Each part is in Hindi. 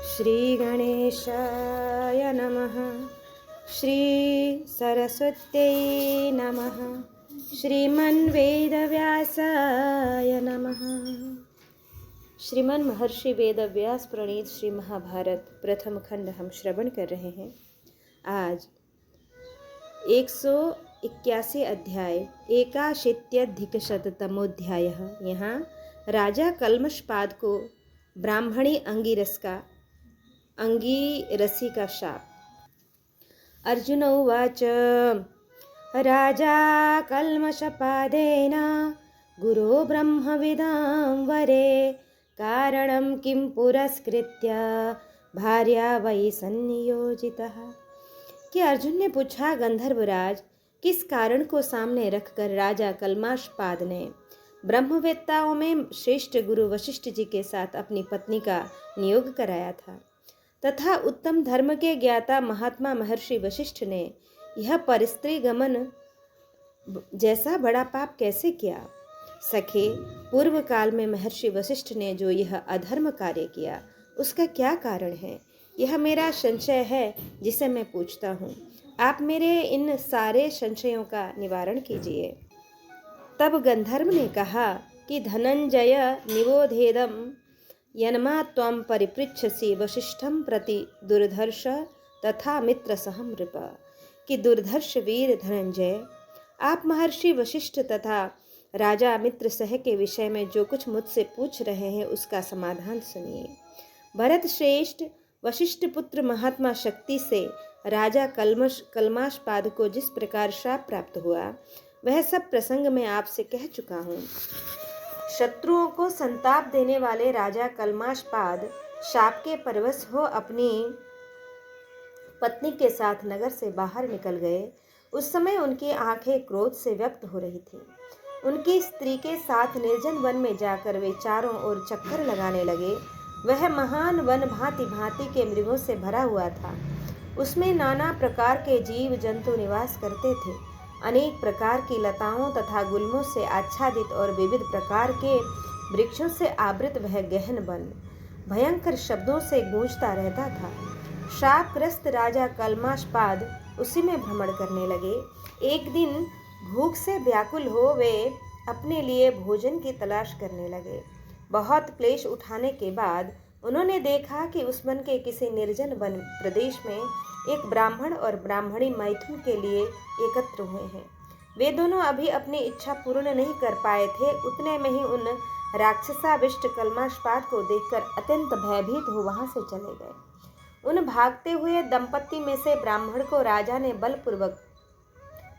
श्रीगणेशाय नमः। श्रीसरस्वत्यै नमः। श्रीमन्वेदव्यासाय नमः। श्रीमन महर्षि वेदव्यास प्रणीत श्री महाभारत प्रथम खंड हम श्रवण कर रहे हैं। आज 181 अध्याय 81अधिकशततमोध्याय। यहाँ राजा कल्मषपाद को ब्राह्मणी अंगीरसी का शाप। अर्जुन उवाच राजा कल्मषपादेन गुरो ब्रह्मविदां वरे कारणं किं पुरस्कृत्य भार्या वै सन्नियोजितः। कि अर्जुन ने पूछा, गंधर्वराज किस कारण को सामने रखकर राजा कल्मषपाद ने ब्रह्मवेत्ताओं में श्रेष्ठ गुरु वशिष्ठ जी के साथ अपनी पत्नी का नियोग कराया था, तथा उत्तम धर्म के ज्ञाता महात्मा महर्षि वशिष्ठ ने यह परस्त्री गमन जैसा बड़ा पाप कैसे किया। सखे, पूर्व काल में महर्षि वशिष्ठ ने जो यह अधर्म कार्य किया उसका क्या कारण है, यह मेरा संशय है जिसे मैं पूछता हूँ। आप मेरे इन सारे संशयों का निवारण कीजिए। तब गंधर्व ने कहा कि धनंजय निबोधेदम यन्मा त्वं परिपृच्छसि वशिष्ठं प्रति दुर्धर्ष तथा मित्र सह नृप। कि दुर्धर्ष वीर धनंजय, आप महर्षि वशिष्ठ तथा राजा मित्र सह के विषय में जो कुछ मुझसे पूछ रहे हैं उसका समाधान सुनिए। भरत श्रेष्ठ वशिष्ठ पुत्र महात्मा शक्ति से राजा कल्मषपाद को जिस प्रकार श्राप प्राप्त हुआ वह सब प्रसंग मैं आपसे कह चुका हूँ। शत्रुओं को संताप देने वाले राजा कल्मषपाद शाप के परवश हो अपनी पत्नी के साथ नगर से बाहर निकल गए। उस समय उनकी आंखें क्रोध से व्यक्त हो रही थी। उनकी स्त्री के साथ निर्जन वन में जाकर वे चारों ओर चक्कर लगाने लगे। वह महान वन भांति भांति के मृगों से भरा हुआ था। उसमें नाना प्रकार के जीव जंतु निवास करते थे। अनेक प्रकार की लताओं तथा गुल्मों से आच्छादित और विविध प्रकार के वृक्षों से आवृत वह गहन वन भयंकर शब्दों से गूंजता रहता था। शापग्रस्त राजा कल्मषपाद उसी में भ्रमण करने लगे। एक दिन भूख से व्याकुल हो वे अपने लिए भोजन की तलाश करने लगे। बहुत क्लेश उठाने के बाद उन्होंने देखा कि उस वन के किसी निर्जन वन प्रदेश में एक ब्राह्मण और ब्राह्मणी मैथुन के लिए एकत्र हुए हैं। वे दोनों अभी अपनी इच्छा पूर्ण नहीं कर पाए थे। उतने में ही उन राक्षसाविष्ट कल्मषपाद को देखकर अत्यंत भयभीत हो वहां से चले गए। उन भागते हुए दंपत्ति में से ब्राह्मण को राजा ने बलपूर्वक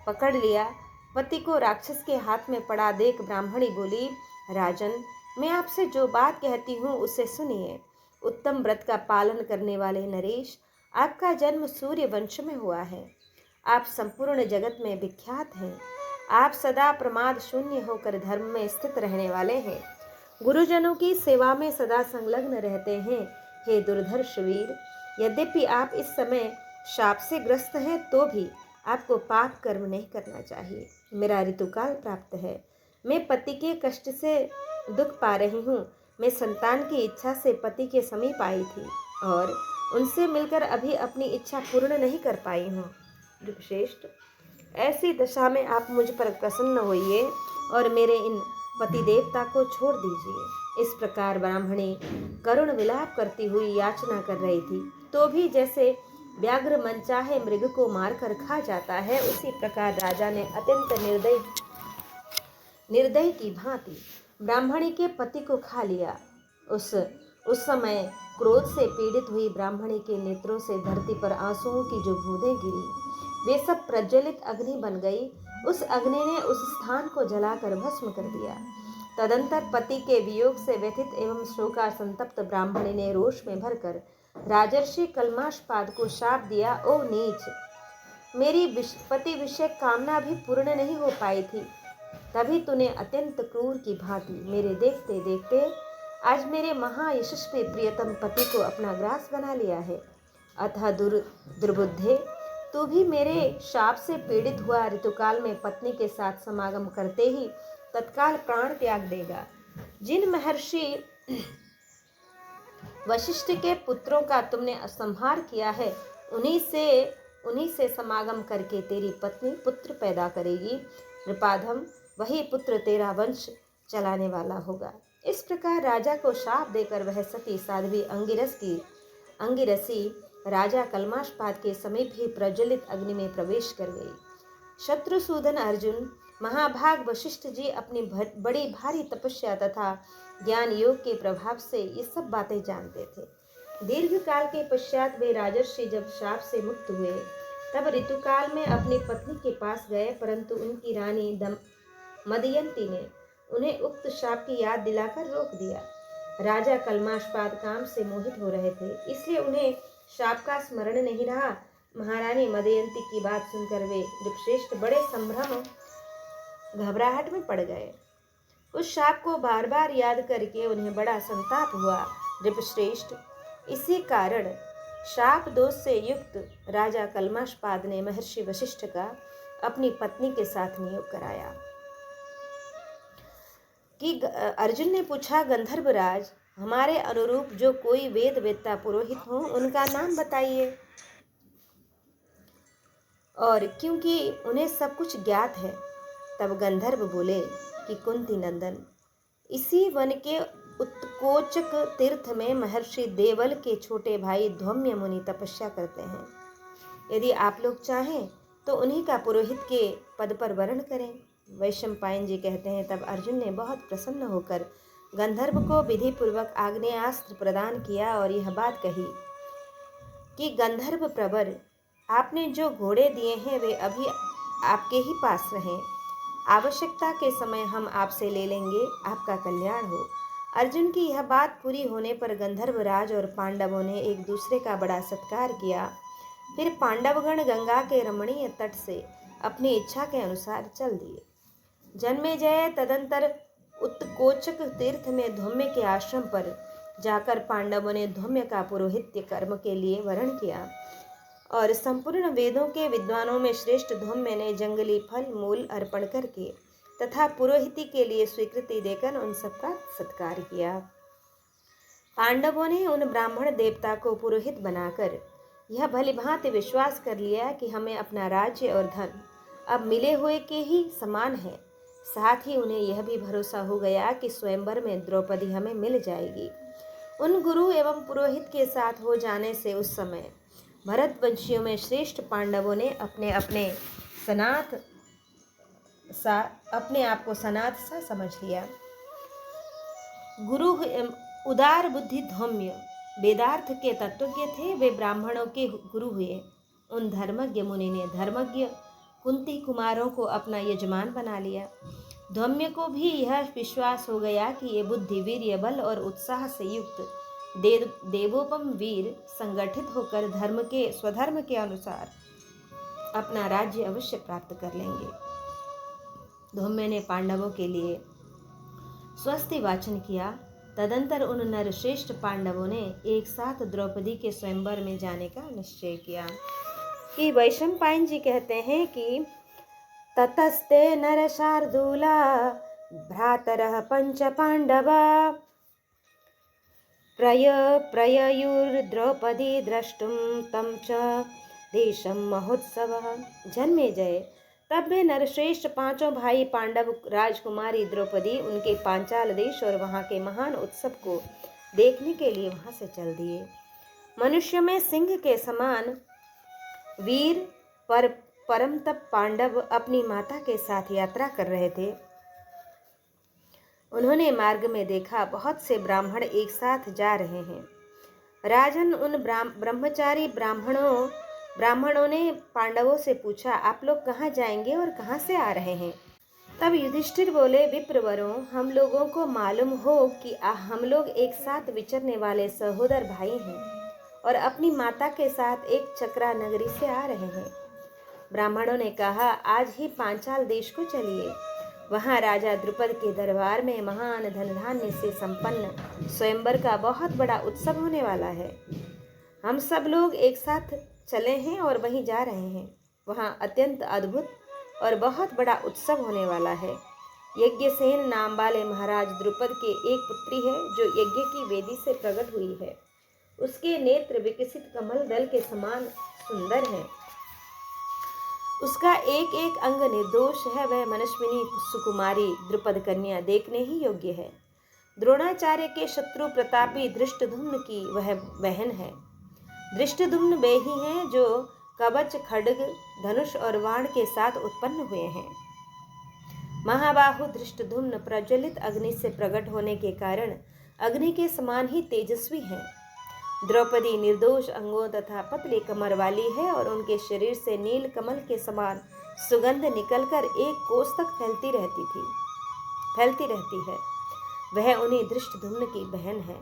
पकड़ लिया। पति को राक्षस के हाथ में पड़ा देख ब्राह्मणी बोली, राजन, मैं आपसे जो बात कहती हूँ उसे सुनिए। उत्तम व्रत का पालन करने वाले नरेश, आपका जन्म सूर्य वंश में हुआ है। आप संपूर्ण जगत में विख्यात हैं। आप सदा प्रमाद शून्य होकर धर्म में स्थित रहने वाले हैं। गुरुजनों की सेवा में सदा संलग्न रहते हैं। हे दुर्धर्ष वीर, यद्यपि आप इस समय शाप से ग्रस्त हैं तो भी आपको पाप कर्म नहीं करना चाहिए। मेरा ऋतुकाल प्राप्त है। मैं पति के कष्ट से दुख पा रही हूँ। मैं संतान की इच्छा से पति के समीप आई थी और उनसे मिलकर अभी अपनी इच्छा पूर्ण नहीं कर पाई हूँ। श्रेष्ठ, ऐसी दशा में आप मुझ पर प्रसन्न होइए और मेरे इन पति देवता को छोड़ दीजिए। इस प्रकार ब्राह्मणी करुण विलाप करती हुई याचना कर रही थी। तो भी जैसे व्याघ्र मनचाहे मृग को मारकर खा जाता है, उसी प्रकार राजा ने अत्यंत निर्दयी की भांति ब्राह्मणी के पति को खा लिया। उस समय क्रोध से पीड़ित हुई ब्राह्मणी के नेत्रों से धरती पर आंसुओं की जो बूंदें गिरी, वे सब प्रज्वलित अग्नि बन गई। उस अग्नि ने उस स्थान को जलाकर भस्म कर दिया। तदंतर पति के वियोग से व्यथित एवं शोकासंतप्त ब्राह्मणी ने रोष में भरकर राजर्षि कल्मषपाद को शाप दिया, ओ नीच, मेरी पति विषय कामना भी पूर्ण नहीं हो पाई थी, तभी तूने अत्यंत क्रूर की भांति मेरे देखते देखते आज मेरे महायशस्वी प्रियतम पति को अपना ग्रास बना लिया है। अतः दुर्बुद्धे, तू भी मेरे शाप से पीड़ित हुआ ऋतुकाल में पत्नी के साथ समागम करते ही तत्काल प्राण त्याग देगा। जिन महर्षि वशिष्ठ के पुत्रों का तुमने संहार किया है, उन्हीं से समागम करके तेरी पत्नी पुत्र पैदा करेगी। नृपाधम, वही पुत्र तेरा वंश चलाने वाला होगा। इस प्रकार राजा को शाप देकर वह सती साध्वी अंगिरसी राजा कल्माशपाद के समीप ही प्रज्वलित अग्नि में प्रवेश कर गई। शत्रुसूदन अर्जुन, महाभाग वशिष्ठ जी अपनी बड़ी भारी तपस्या तथा ज्ञान योग के प्रभाव से ये सब बातें जानते थे। दीर्घ काल के पश्चात वे राजर्षि जब शाप से मुक्त हुए तब ऋतुकाल में अपनी पत्नी के पास गए, परंतु उनकी रानी मदयंती ने उन्हें उक्त शाप की याद दिलाकर रोक दिया। राजा कल्माशपाद काम से मोहित हो रहे थे, इसलिए उन्हें शाप का स्मरण नहीं रहा। महारानी मदयंती की बात सुनकर वे नृपश्रेष्ठ बड़े संभ्रम घबराहट में पड़ गए। उस शाप को बार बार याद करके उन्हें बड़ा संताप हुआ। नृपश्रेष्ठ, इसी कारण शाप दोष से युक्त राजा कल्माशपाद ने महर्षि वशिष्ठ का अपनी पत्नी के साथ नियोग कराया। कि अर्जुन ने पूछा, गंधर्वराज, हमारे अनुरूप जो कोई वेद वेत्ता पुरोहित हो उनका नाम बताइए। और क्योंकि उन्हें सब कुछ ज्ञात है। तब गंधर्व बोले कि कुंती नंदन, इसी वन के उत्कोचक तीर्थ में महर्षि देवल के छोटे भाई धौम्य मुनि तपस्या करते हैं। यदि आप लोग चाहें तो उन्हीं का पुरोहित के पद पर वर्ण करें। वैशंपायन जी कहते हैं, तब अर्जुन ने बहुत प्रसन्न होकर गंधर्व को विधि पूर्वक आग्नेयास्त्र प्रदान किया और यह बात कही कि गंधर्व प्रवर, आपने जो घोड़े दिए हैं वे अभी आपके ही पास रहें। आवश्यकता के समय हम आपसे ले लेंगे, आपका कल्याण हो। अर्जुन की यह बात पूरी होने पर गंधर्वराज और पांडवों ने एक दूसरे का बड़ा सत्कार किया। फिर पांडवगण गंगा के रमणीय तट से अपनी इच्छा के अनुसार चल दिए। जन्मेजय तदंतर उत्कोचक तीर्थ में धौम्य के आश्रम पर जाकर पांडवों ने धौम्य का पुरोहित्य कर्म के लिए वरण किया और संपूर्ण वेदों के विद्वानों में श्रेष्ठ धौम्य ने जंगली फल मूल अर्पण करके तथा पुरोहिती के लिए स्वीकृति देकर उन सबका सत्कार किया। पांडवों ने उन ब्राह्मण देवता को पुरोहित बनाकर यह भलीभांति विश्वास कर लिया कि हमें अपना राज्य और धन अब मिले हुए के ही समान है। साथ ही उन्हें यह भी भरोसा हो गया कि स्वयंवर में द्रौपदी हमें मिल जाएगी। उन गुरु एवं पुरोहित के साथ हो जाने से उस समय भरतवंशियों में श्रेष्ठ पांडवों ने अपने आप को सनाथ सा समझ लिया। गुरु उदार बुद्धि धौम्य वेदार्थ के तत्वज्ञ थे, वे ब्राह्मणों के गुरु हुए। उन धर्मज्ञ मुनि ने धर्मज्ञ कुंती कुमारों को अपना यजमान बना लिया। धौम्य को भी यह विश्वास हो गया कि ये बुद्धि वीर्य बल और उत्साह से युक्त देवोपम वीर संगठित होकर स्वधर्म के अनुसार अपना राज्य अवश्य प्राप्त कर लेंगे। धौम्य ने पांडवों के लिए स्वस्ति वाचन किया। तदंतर उन नरश्रेष्ठ पांडवों ने एक साथ द्रौपदी के स्वयंवर में जाने का निश्चय किया। कि वैशंपायन जी कहते हैं कि ततस्ते नर शार्दूला भ्रातरः पंच पांडवा प्रययुर्द्रौपदी द्रष्टुम तम च देशम महोत्सवः। जन्मेजय, तब वे नरश्रेष्ठ पांचों भाई पांडव राजकुमारी द्रौपदी उनके पांचाल देश और वहां के महान उत्सव को देखने के लिए वहां से चल दिए। मनुष्य में सिंह के समान वीर परम तप पांडव अपनी माता के साथ यात्रा कर रहे थे। उन्होंने मार्ग में देखा बहुत से ब्राह्मण एक साथ जा रहे हैं। राजन, उन ब्रह्मचारी ब्राह्मणों ने पांडवों से पूछा, आप लोग कहाँ जाएंगे और कहाँ से आ रहे हैं? तब युधिष्ठिर बोले, विप्रवरों, हम लोगों को मालूम हो कि हम लोग एक साथ विचरने वाले सहोदर भाई हैं और अपनी माता के साथ एक चक्रा नगरी से आ रहे हैं। ब्राह्मणों ने कहा, आज ही पांचाल देश को चलिए। वहाँ राजा द्रुपद के दरबार में महान धन धान्य से संपन्न स्वयंवर का बहुत बड़ा उत्सव होने वाला है। हम सब लोग एक साथ चले हैं और वहीं जा रहे हैं। वहाँ अत्यंत अद्भुत और बहुत बड़ा उत्सव होने वाला है। यज्ञसेन नाम वाले महाराज द्रुपद के एक पुत्री है जो यज्ञ की वेदी से प्रकट हुई है। उसके नेत्र विकसित कमल दल के समान सुंदर हैं। उसका एक एक अंग निर्दोष है। वह मनस्विनी सुकुमारी द्रुपद कन्या देखने ही योग्य है। द्रोणाचार्य के शत्रु प्रतापी धृष्टद्युम्न की वह बहन है। धृष्टद्युम्न वे ही हैं जो कवच, खड्ग, धनुष और बाण के साथ उत्पन्न हुए हैं। महाबाहु धृष्टद्युम्न प्रज्वलित अग्नि से प्रकट होने के कारण अग्नि के समान ही तेजस्वी हैं। द्रौपदी निर्दोष अंगों तथा पतली कमर वाली है और उनके शरीर से नील कमल के समान सुगंध निकलकर एक कोस तक फैलती रहती है। वह उन्हीं धृष्टद्युम्न की बहन है।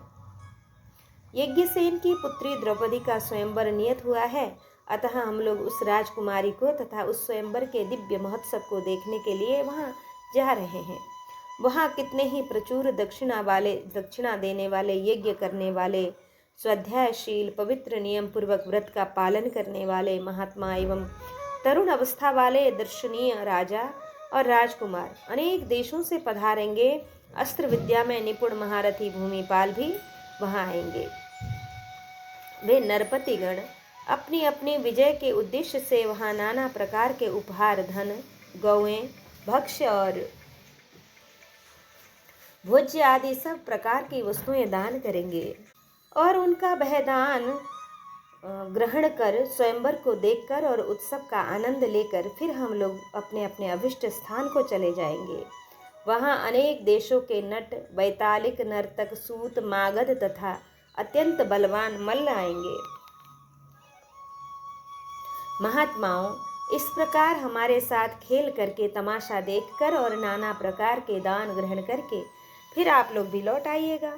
यज्ञसेन की पुत्री द्रौपदी का स्वयंवर नियत हुआ है, अतः हम लोग उस राजकुमारी को तथा उस स्वयंवर के दिव्य महोत्सव को देखने के लिए वहां जा रहे हैं। वहां कितने ही प्रचुर दक्षिणा देने वाले, यज्ञ करने वाले, स्वाध्यायशील, पवित्र नियम पूर्वक व्रत का पालन करने वाले महात्मा एवं तरुण अवस्था वाले दर्शनीय राजा और राजकुमार अनेक देशों से पधारेंगे। अस्त्र विद्या में निपुण महारथी भूमिपाल भी वहां आएंगे। वे नरपतिगण अपनी अपनी विजय के उद्देश्य से वहां नाना प्रकार के उपहार, धन, गौएं, भक्ष्य और भोज्य आदि सब प्रकार की वस्तुएं दान करेंगे और उनका वह दान ग्रहण कर स्वयंवर को देखकर और उत्सव का आनंद लेकर फिर हम लोग अपने अपने अभिष्ट स्थान को चले जाएंगे। वहां अनेक देशों के नट, वैतालिक, नर्तक, सूत, मागध तथा अत्यंत बलवान मल्ल आएंगे। महात्माओं, इस प्रकार हमारे साथ खेल करके, तमाशा देखकर और नाना प्रकार के दान ग्रहण करके फिर आप लोग भी लौट आइएगा।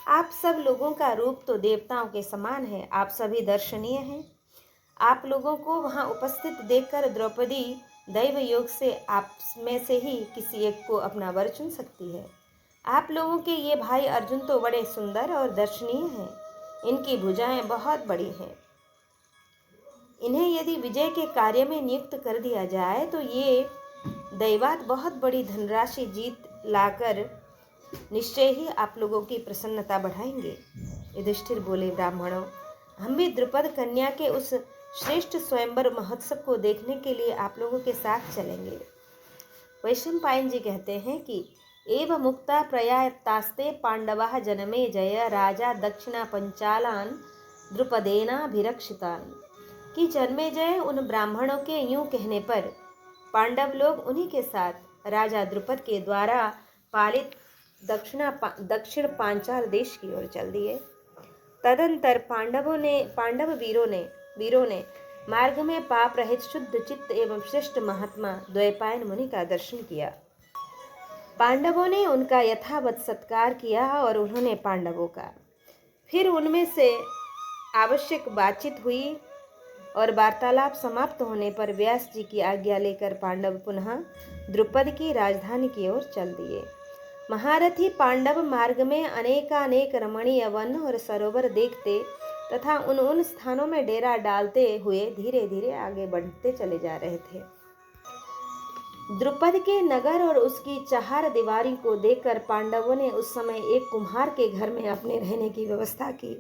आप सब लोगों का रूप तो देवताओं के समान है। आप सभी दर्शनीय हैं। आप लोगों को वहां उपस्थित देखकर द्रौपदी दैव योग से आप में से ही किसी एक को अपना वर चुन सकती है। आप लोगों के ये भाई अर्जुन तो बड़े सुंदर और दर्शनीय हैं। इनकी भुजाएं बहुत बड़ी हैं। इन्हें यदि विजय के कार्य में नियुक्त कर दिया जाए तो ये दैवात बहुत बड़ी धनराशि जीत लाकर निश्चय ही आप लोगों की प्रसन्नता बढ़ाएंगे। युधिष्ठिर बोले, ब्राह्मणों, हम भी द्रुपद कन्या के उस श्रेष्ठ स्वयंवर महोत्सव को देखने के लिए आप लोगों के साथ चलेंगे। वैशंपायन जी कहते हैं कि एव मुक्ता प्रयातास्ते पांडवा जनमे जय राजा दक्षिणा पंचालान द्रुपदेनाभिरक्षितान। कि जन्मे जय उन ब्राह्मणों के यूं कहने पर पांडव लोग उन्हीं के साथ राजा द्रुपद के द्वारा पालित दक्षिण पांचाल देश की ओर चल दिए। तदंतर पांडव वीरों ने मार्ग में पाप रहित शुद्ध चित्त एवं श्रेष्ठ महात्मा द्वैपायन मुनि का दर्शन किया। पांडवों ने उनका यथावत सत्कार किया और उन्होंने पांडवों का। फिर उनमें से आवश्यक बातचीत हुई और वार्तालाप समाप्त होने पर व्यास जी की आज्ञा लेकर पांडव पुनः द्रुपद की राजधानी की ओर चल दिए। महारथी पांडव मार्ग में अनेकानेक रमणीय वन और सरोवर देखते तथा उन स्थानों में डेरा डालते हुए धीरे धीरे आगे बढ़ते चले जा रहे थे। द्रुपद के नगर और उसकी चार दीवारी को देखकर पांडवों ने उस समय एक कुम्हार के घर में अपने रहने की व्यवस्था की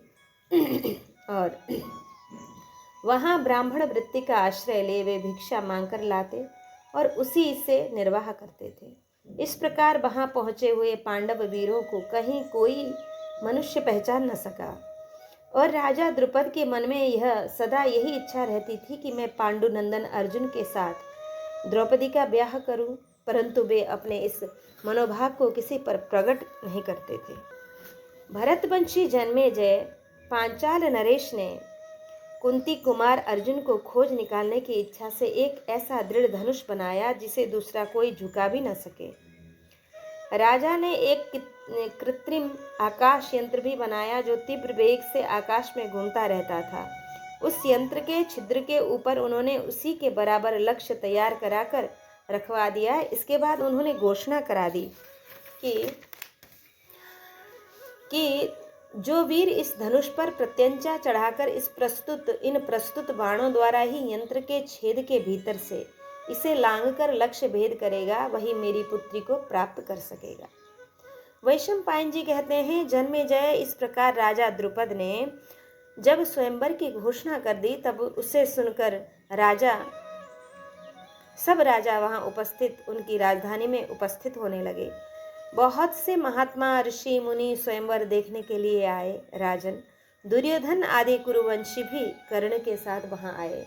और वहां ब्राह्मण वृत्ति का आश्रय ले वे भिक्षा मांगकर लाते और उसी से निर्वाह करते थे। इस प्रकार वहां पहुंचे हुए पांडव वीरों को कहीं कोई मनुष्य पहचान न सका और राजा द्रुपद के मन में यह सदा यही इच्छा रहती थी कि मैं पांडुनंदन अर्जुन के साथ द्रौपदी का ब्याह करूं, परंतु वे अपने इस मनोभाव को किसी पर प्रकट नहीं करते थे। भरतवंशी जन्मेजय पांचाल नरेश ने कुंती कुमार अर्जुन को खोज निकालने की इच्छा से एक ऐसा दृढ़ धनुष बनाया जिसे दूसरा कोई झुका भी न सके। राजा ने एक कृत्रिम आकाश यंत्र भी बनाया जो तीव्र वेग से आकाश में घूमता रहता था। उस यंत्र के छिद्र के ऊपर उन्होंने उसी के बराबर लक्ष्य तैयार कराकर रखवा दिया। इसके बाद उन्होंने घोषणा करा दी कि जो वीर इस धनुष पर प्रत्यंचा चढ़ाकर इन प्रस्तुत बाणों द्वारा ही यंत्र के छेद के भीतर से इसे लांघकर लक्ष्य भेद करेगा, वही मेरी पुत्री को प्राप्त कर सकेगा। वैशंपायन जी कहते हैं, जन्मेजय इस प्रकार राजा द्रुपद ने जब स्वयंवर की घोषणा कर दी तब उसे सुनकर सब राजा वहां उपस्थित उनकी राजधानी में उपस्थित होने लगे। बहुत से महात्मा, ऋषि, मुनि स्वयंवर देखने के लिए आए। राजन, दुर्योधन आदि कुरुवंशी भी कर्ण के साथ वहां आए।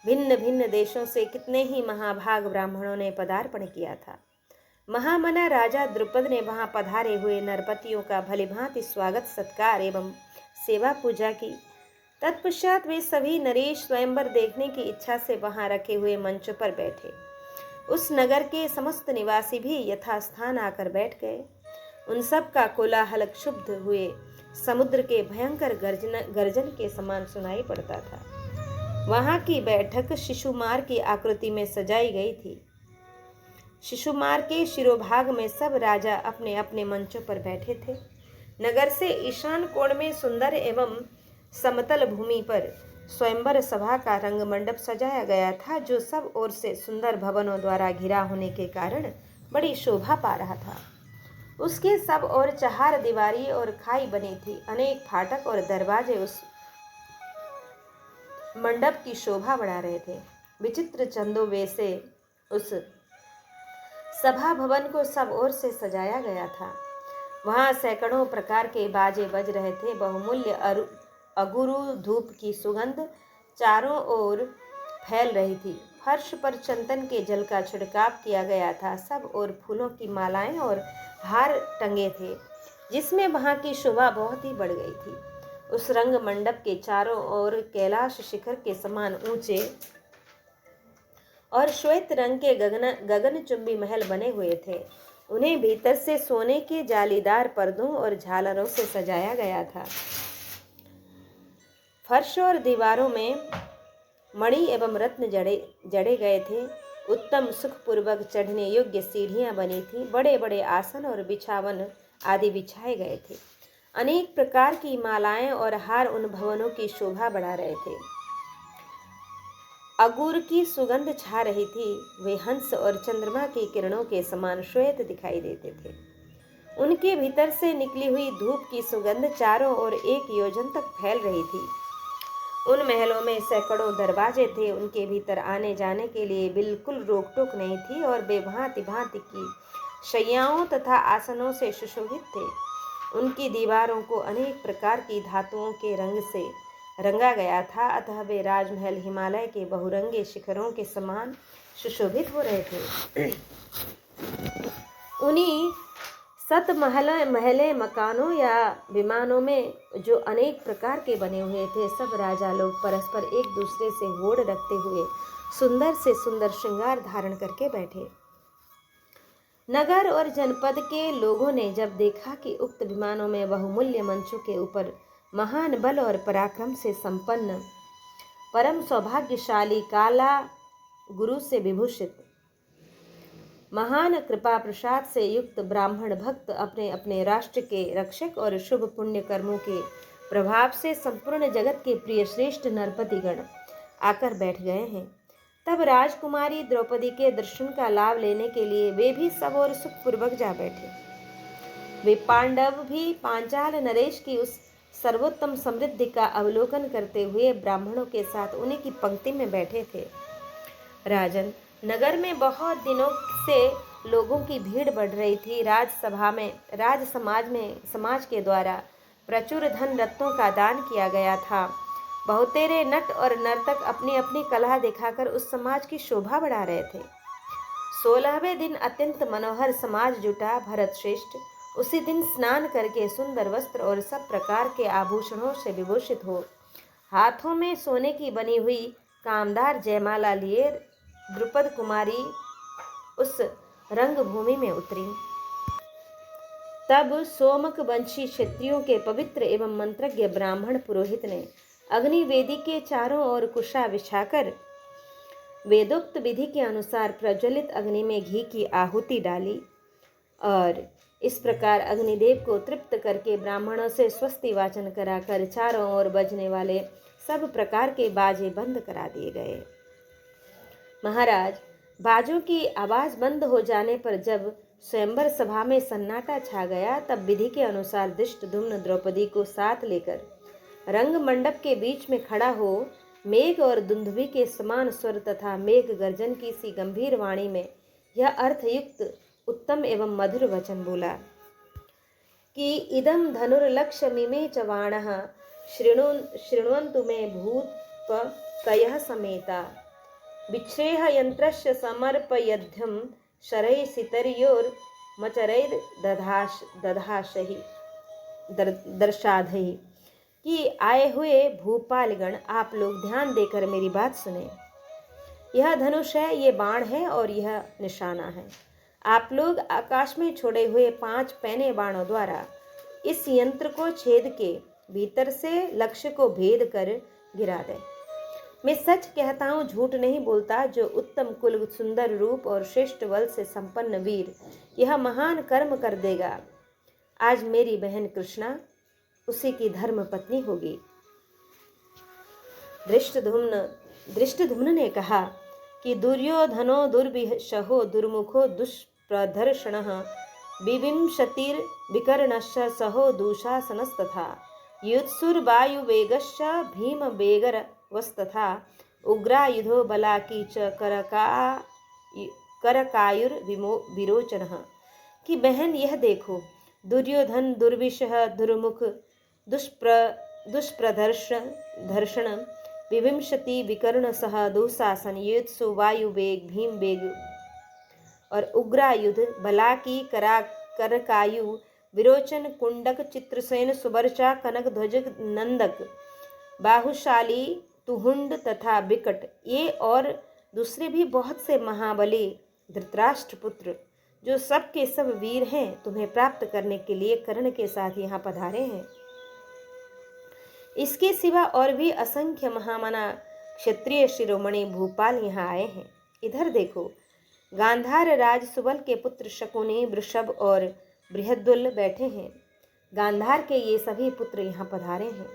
भिन्न भिन्न देशों से कितने ही महाभाग ब्राह्मणों ने पदार्पण किया था। महामना राजा द्रुपद ने वहां पधारे हुए नरपतियों का भलीभांति स्वागत, सत्कार एवं सेवा पूजा की। तत्पश्चात वे सभी नरेश स्वयंवर देखने की इच्छा से वहां रखे हुए मंचों पर बैठे। उस नगर के समस्त निवासी भी यथास्थान आकर बैठ गए। उन सब का कोलाहल क्षुब्ध हुए समुद्र के भयंकर गर्जन के समान सुनाई पड़ता था। वहां की बैठक शिशुमार की आकृति में सजाई गई थी। शिशुमार के शिरोभाग में सब राजा अपने अपने मंचों पर बैठे थे। नगर से ईशान कोण में सुंदर एवं समतल भूमि पर स्वयंवर सभा का रंगमंडप सजाया गया था, जो सब ओर से सुंदर भवनों द्वारा घिरा होने के कारण बड़ी शोभा पा रहा था। उसके सब ओर चार दीवारी और खाई बनी थी। अनेक फाटक और दरवाजे उस मंडप की शोभा बढ़ा रहे थे। विचित्र चंदों से उस सभा भवन को सब ओर से सजाया गया था। वहां सैकड़ों प्रकार के बाजे बज रहे थे। बहुमूल्य अगुरु धूप की सुगंध चारों ओर फैल रही थी। फर्श पर चंदन के जल का छिड़काव किया गया था। सब ओर फूलों की मालाएं और हार टंगे थे, जिसमें वहां की शोभा बहुत ही बढ़ गई थी। उस रंग मंडप के चारों ओर कैलाश शिखर के समान ऊंचे और श्वेत रंग के गगनचुंबी महल बने हुए थे। उन्हें भीतर से सोने के जालीदार पर्दों और झालरों से सजाया गया था। फर्श और दीवारों में मणि एवं रत्न जड़े गए थे। उत्तम सुखपूर्वक चढ़ने योग्य सीढ़ियां बनी थी। बड़े बड़े आसन और बिछावन आदि बिछाए गए थे। अनेक प्रकार की मालाएं और हार उन भवनों की शोभा बढ़ा रहे थे। अगुर की सुगंध छा रही थी। वे हंस और चंद्रमा की किरणों के समान श्वेत दिखाई देते थे। उनके भीतर से निकली हुई धूप की सुगंध चारों ओर 1 योजन तक फैल रही थी। उन महलों में सैकड़ों दरवाजे थे। उनके भीतर आने जाने के लिए बिल्कुल रोक टोक नहीं थी और वे भांति भांति की शैयाओं तथा आसनों से सुशोभित थे। उनकी दीवारों को अनेक प्रकार की धातुओं के रंग से रंगा गया था, अतः वे राजमहल हिमालय के बहुरंगे शिखरों के समान सुशोभित हो रहे थे। उन्हीं सत महले मकानों या विमानों में जो अनेक प्रकार के बने हुए थे, सब राजा लोग परस्पर एक दूसरे से होड़ रखते हुए सुंदर से सुंदर श्रृंगार धारण करके बैठे। नगर और जनपद के लोगों ने जब देखा कि उक्त विमानों में बहुमूल्य मंचों के ऊपर महान बल और पराक्रम से संपन्न परम सौभाग्यशाली काला गुरु से विभूषित महान कृपा प्रसाद से युक्त ब्राह्मण भक्त अपने अपने राष्ट्र के रक्षक और शुभ पुण्य कर्मों के प्रभाव से संपूर्ण जगत के प्रिय श्रेष्ठ नरपतिगण आकर बैठ गए हैं। तब राजकुमारी द्रौपदी के दर्शन का लाभ लेने के लिए वे भी सब और सुखपूर्वक जा बैठे। वे पांडव भी पांचाल नरेश की उस सर्वोत्तम समृद्धि का अवलोकन करते हुए ब्राह्मणों के साथ उन्हीं की पंक्ति में बैठे थे। राजन, नगर में बहुत दिनों से लोगों की भीड़ बढ़ रही थी। समाज के द्वारा प्रचुर धन रत्नों का दान किया गया था। बहुतेरे नट और नर्तक अपनी अपनी कला दिखाकर उस समाज की शोभा बढ़ा रहे थे। 16वें दिन अत्यंत मनोहर समाज जुटा। भरत श्रेष्ठ उसी दिन स्नान करके सुंदर वस्त्र और सब प्रकार के आभूषणों से विभूषित हो हाथों में सोने की बनी हुई कामदार जयमाला लिए द्रुपद कुमारी उस रंगभूमि में उतरी। तब सोमक वंशी क्षत्रियों के पवित्र एवं मंत्रज्ञ ब्राह्मण पुरोहित ने अग्निवेदी के चारों ओर कुशा बिछाकर वेदोक्त विधि के अनुसार प्रज्वलित अग्नि में घी की आहुति डाली और इस प्रकार अग्निदेव को तृप्त करके ब्राह्मणों से स्वस्ति वाचन कराकर चारों ओर बजने वाले सब प्रकार के बाजे बंद करा दिए गए। महाराज, बाजों की आवाज बंद हो जाने पर जब स्वयंवर सभा में सन्नाटा छा गया। तब विधि के अनुसार धृष्टद्युम्न द्रौपदी को साथ लेकर रंग मंडप के बीच में खड़ा हो मेघ और दुंदुभि के समान स्वर तथा मेघ गर्जन की सी गंभीर वाणी में यह अर्थयुक्त उत्तम एवं मधुर वचन बोला कि इदं धनुर्लक्ष्यमिमे च वाणः शृण्वन्तु मे भूत्पतयः समेता विच्छ्रेह यन्त्रस्य समर्पयध्यं शरैः सितर्योर्मचरैर्दधाशहि दर्शाधहि कि आए हुए भूपालगण, आप लोग ध्यान देकर मेरी बात सुने। यह धनुष है, ये बाण है और यह निशाना है। आप लोग आकाश में छोड़े हुए 5 पैने बाणों द्वारा इस यंत्र को छेद के भीतर से लक्ष्य को भेद कर गिरा दे। मैं सच कहता हूँ, झूठ नहीं बोलता। जो उत्तम कुल, सुंदर रूप और श्रेष्ठ बल से संपन्न वीर यह महान कर्म कर देगा, आज मेरी बहन कृष्णा उसी की धर्म पत्नी होगी। धृष्टद्युम्न ने कहा कि दुर्योधनो दुर्विशहो दुर्मुखो दुष्प्रदर्शनः विविंशतिर्विकर्णश्च सहो दुशासनस्तथा युत्सुर्वायुवेगश्च भीमवेगरवस्तथा उग्रायुधो बलाकी च करकायुर्विरोचनः। कि बहन यह देखो, दुर्योधन दुर्विशः दुर्मुख दुष्प्रदर्शन विविंशति विकर्ण सह दुशासन युत्सु वायुवेग भीमवेग और उग्रायुध बलाकी करकायु विरोचन कुंडक चित्रसेन सुबर्चा कनक ध्वज नंदक बाहुशाली तुहुंड तथा विकट, ये और दूसरे भी बहुत से महाबली धृतराष्ट्र पुत्र जो सब के सब वीर हैं, तुम्हें प्राप्त करने के लिए कर्ण के साथ यहाँ पधारे हैं। इसके सिवा और भी असंख्य महामना क्षत्रिय शिरोमणि भूपाल यहाँ आए हैं। इधर देखो, गांधार राज सुबल के पुत्र शकुनी, वृषभ और बृहद्दुल बैठे हैं। गांधार के ये सभी पुत्र यहाँ पधारे हैं।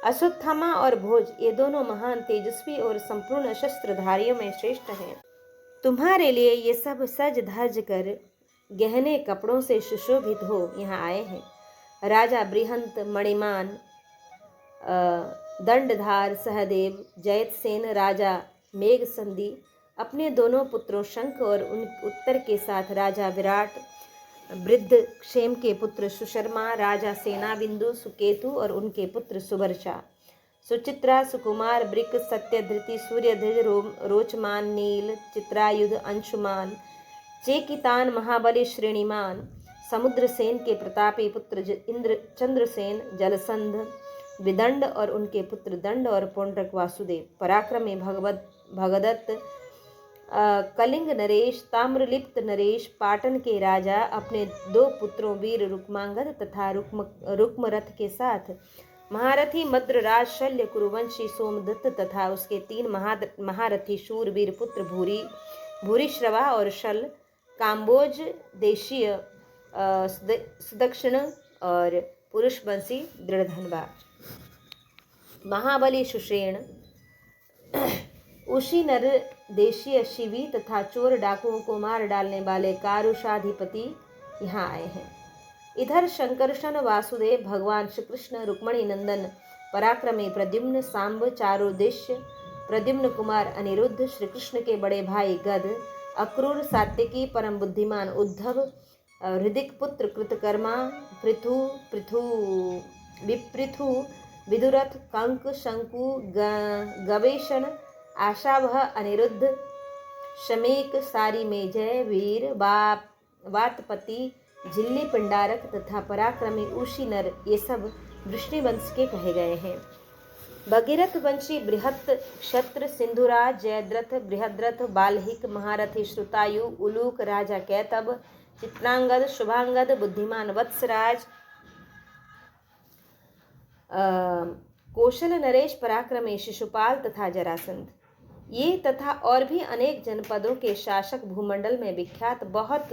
अश्वत्थामा और भोज, ये दोनों महान तेजस्वी और संपूर्ण शस्त्रधारियों में श्रेष्ठ हैं। तुम्हारे लिए ये सब सज धज कर गहने कपड़ों से सुशोभित हो यहाँ आए हैं। राजा बृहंत, मणिमान, दंडधार, सहदेव, जयतसेन, राजा मेघसंधि अपने दोनों पुत्रों शंख और उन उत्तर के साथ राजा विराट, वृद्ध क्षेम के पुत्र सुशर्मा, राजा सेनाबिंदु, सुकेतु और उनके पुत्र सुवर्चा, सुचित्रा, सुकुमार, ब्रिक, सत्यधृति, सूर्यध्वज, रोचमान, नील, चित्रायुध, अंशुमान, चेकितान, महाबली, श्रेणीमान, समुद्रसेन के प्रतापी पुत्र इंद्र, चंद्रसेन, जलसंध, विदंड और उनके पुत्र दंड और पौंड्रक, वासुदेव, पराक्रमी भगदत्त, कलिंग नरेश, ताम्रलिप्त नरेश, पाटन के राजा अपने 2 पुत्रों वीर रुक्मांगद तथा रुक्मरथ के साथ, महारथी मद्रराज शल्य, कुरुवंशी सोमदत्त तथा उसके 3 महारथी शूरवीर पुत्र भूरिश्रवा और शल, काम्बोज देशीय सुदक्षिण और पुरुषवंशी दृढ़धनवा, महाबली सुषेण, उशी नर देशीय शिवी तथा चोर डाकुओं को मार डालने वाले कारुषाधिपति यहाँ आए हैं। इधर शंकरशन, वासुदेव, भगवान श्री कृष्ण, रुक्मणी नंदन, पराक्रमी प्रद्युम्न, सांब, चारुदेश्य, प्रद्युम्न कुमार अनिरुद्ध, श्री कृष्ण के बड़े भाई गद, अक्रूर, सात्विकी, परम बुद्धिमान उद्धव, हृदिक पुत्र कृतकर्मा, विपृथु, विदुरथ, कंक, शंकु, गवेषण, आशावह, अनिरुद्ध, शमीक, सारी मेजय, वीर, वातपति, झिल्ली पिंडारक तथा पराक्रमी उशी नर, ये सब वृष्णिवंश के कहे गए हैं। भगीरथ वंशी बृहत् क्षत्र, सिंधुराज, जयद्रथ, बृहद्रथ, बाल्हिक, महारथी श्रुतायु, उलूक, राजा कैतब, चित्रांगद, शुभांगद, बुद्धिमान वत्सराज, कौशल नरेश, पराक्रमी शिशुपाल तथा जरासंध, ये तथा और भी अनेक जनपदों के शासक भूमंडल में विख्यात बहुत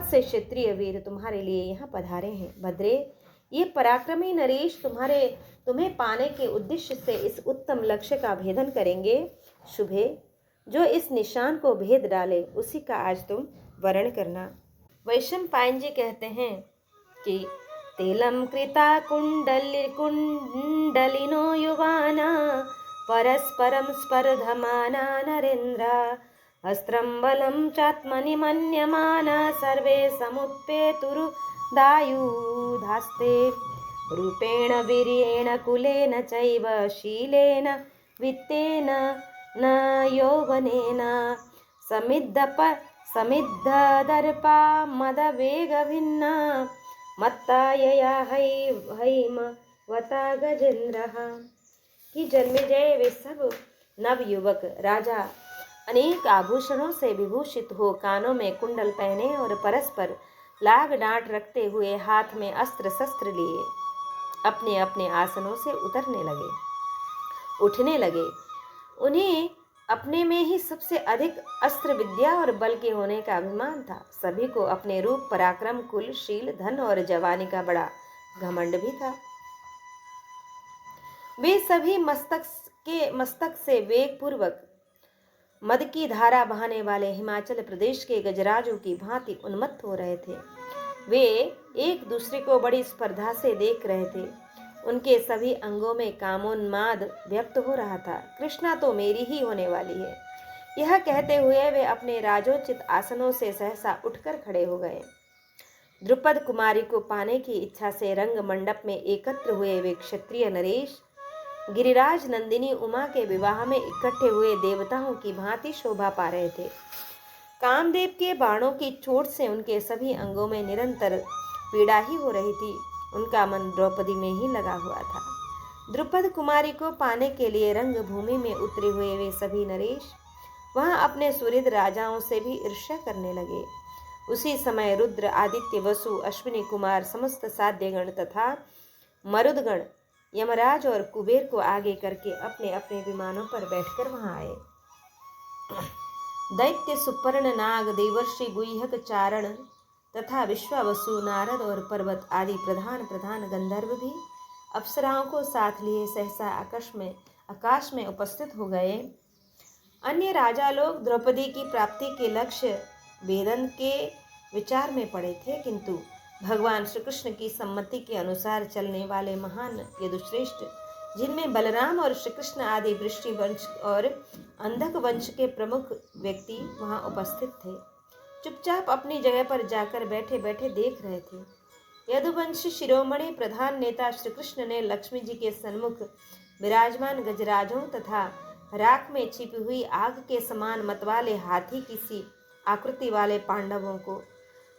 से क्षेत्रीय वीर तुम्हारे लिए यहाँ पधारे हैं। भद्रे, ये पराक्रमी नरेश तुम्हें पाने के उद्देश्य से इस उत्तम लक्ष्य का भेदन करेंगे। शुभे, जो इस निशान को भेद डाले उसी का आज तुम वर्ण करना। वैशंपायन जी कहते हैं कि तेलम कृता कुंडलिनो युवाना परस्परम स्पर्धमाना नरेन्द्र अस्त्रं बलं चात्मनि मन्यमाना सर्वे समुत्पेतुरुदायुधास्ते रूपेण वीर्येण कुलेन चैव शीलेन वित्तेन न यौवनेन समिद्धदर्पा मदवेगभिन्ना मत्तायया हैमवता गजेन्द्रः। कि जन्मेजय वे सब नवयुवक राजा अनेक आभूषणों से विभूषित हो कानों में कुंडल पहने और परस्पर लाग डांट रखते हुए हाथ में अस्त्र शस्त्र लिए अपने अपने आसनों से उठने लगे। उन्हें अपने में ही सबसे अधिक अस्त्र विद्या और बल के होने का अभिमान था। सभी को अपने रूप, पराक्रम, कुल, शील, धन और जवानी का बड़ा घमंड भी था। वे सभी मस्तक से वेग पूर्वक मद की धारा बहाने वाले हिमाचल प्रदेश के गजराजों की भांति उन्मत्त हो रहे थे। वे एक दूसरे को बड़ी स्पर्धा से देख रहे थे। उनके सभी अंगों में कामोन्माद व्यक्त हो रहा था। कृष्णा तो मेरी ही होने वाली है, यह कहते हुए वे अपने राजोचित आसनों से सहसा उठकर खड़े हो गए। द्रुपद कुमारी को पाने की इच्छा से रंग मंडप में एकत्र हुए वे क्षत्रिय नरेश गिरिराज नंदिनी उमा के विवाह में इकट्ठे हुए देवताओं की भांति शोभा पा रहे थे। कामदेव के बाणों की चोट से उनके सभी अंगों में निरंतर पीड़ा ही हो रही थी। उनका मन द्रौपदी में ही लगा हुआ था। द्रुपद कुमारी को पाने के लिए रंग भूमि में उतरे हुए वे सभी नरेश वहां अपने सुहृद राजाओं से भी ईर्ष्या करने लगे। उसी समय रुद्र, आदित्य, वसु, अश्विनी कुमार, समस्त साध्यगण तथा मरुदगण यमराज और कुबेर को आगे करके अपने अपने विमानों पर बैठकर वहां आए। दैत्य, सुपर्ण, नाग, देवर्षि, गुह्यक, चारण तथा विश्वावसु, नारद और पर्वत आदि प्रधान गंधर्व भी अप्सराओं को साथ लिए सहसा आकाश में उपस्थित हो गए। अन्य राजा लोग द्रौपदी की प्राप्ति के लक्ष्य वेदन के विचार में पड़े थे, किंतु भगवान श्री कृष्ण की सम्मति के अनुसार चलने वाले महान यदुश्रेष्ठ, जिनमें बलराम और श्री कृष्ण आदि वृष्टि वंश और अंधक वंश के प्रमुख व्यक्ति वहां उपस्थित थे, चुपचाप अपनी जगह पर जाकर बैठे बैठे देख रहे थे। यदुवंश शिरोमणि प्रधान नेता श्री कृष्ण ने लक्ष्मी जी के सन्मुख विराजमान गजराजों तथा राख में छिपी हुई आग के समान मतवाले हाथी की सी आकृति वाले पांडवों को,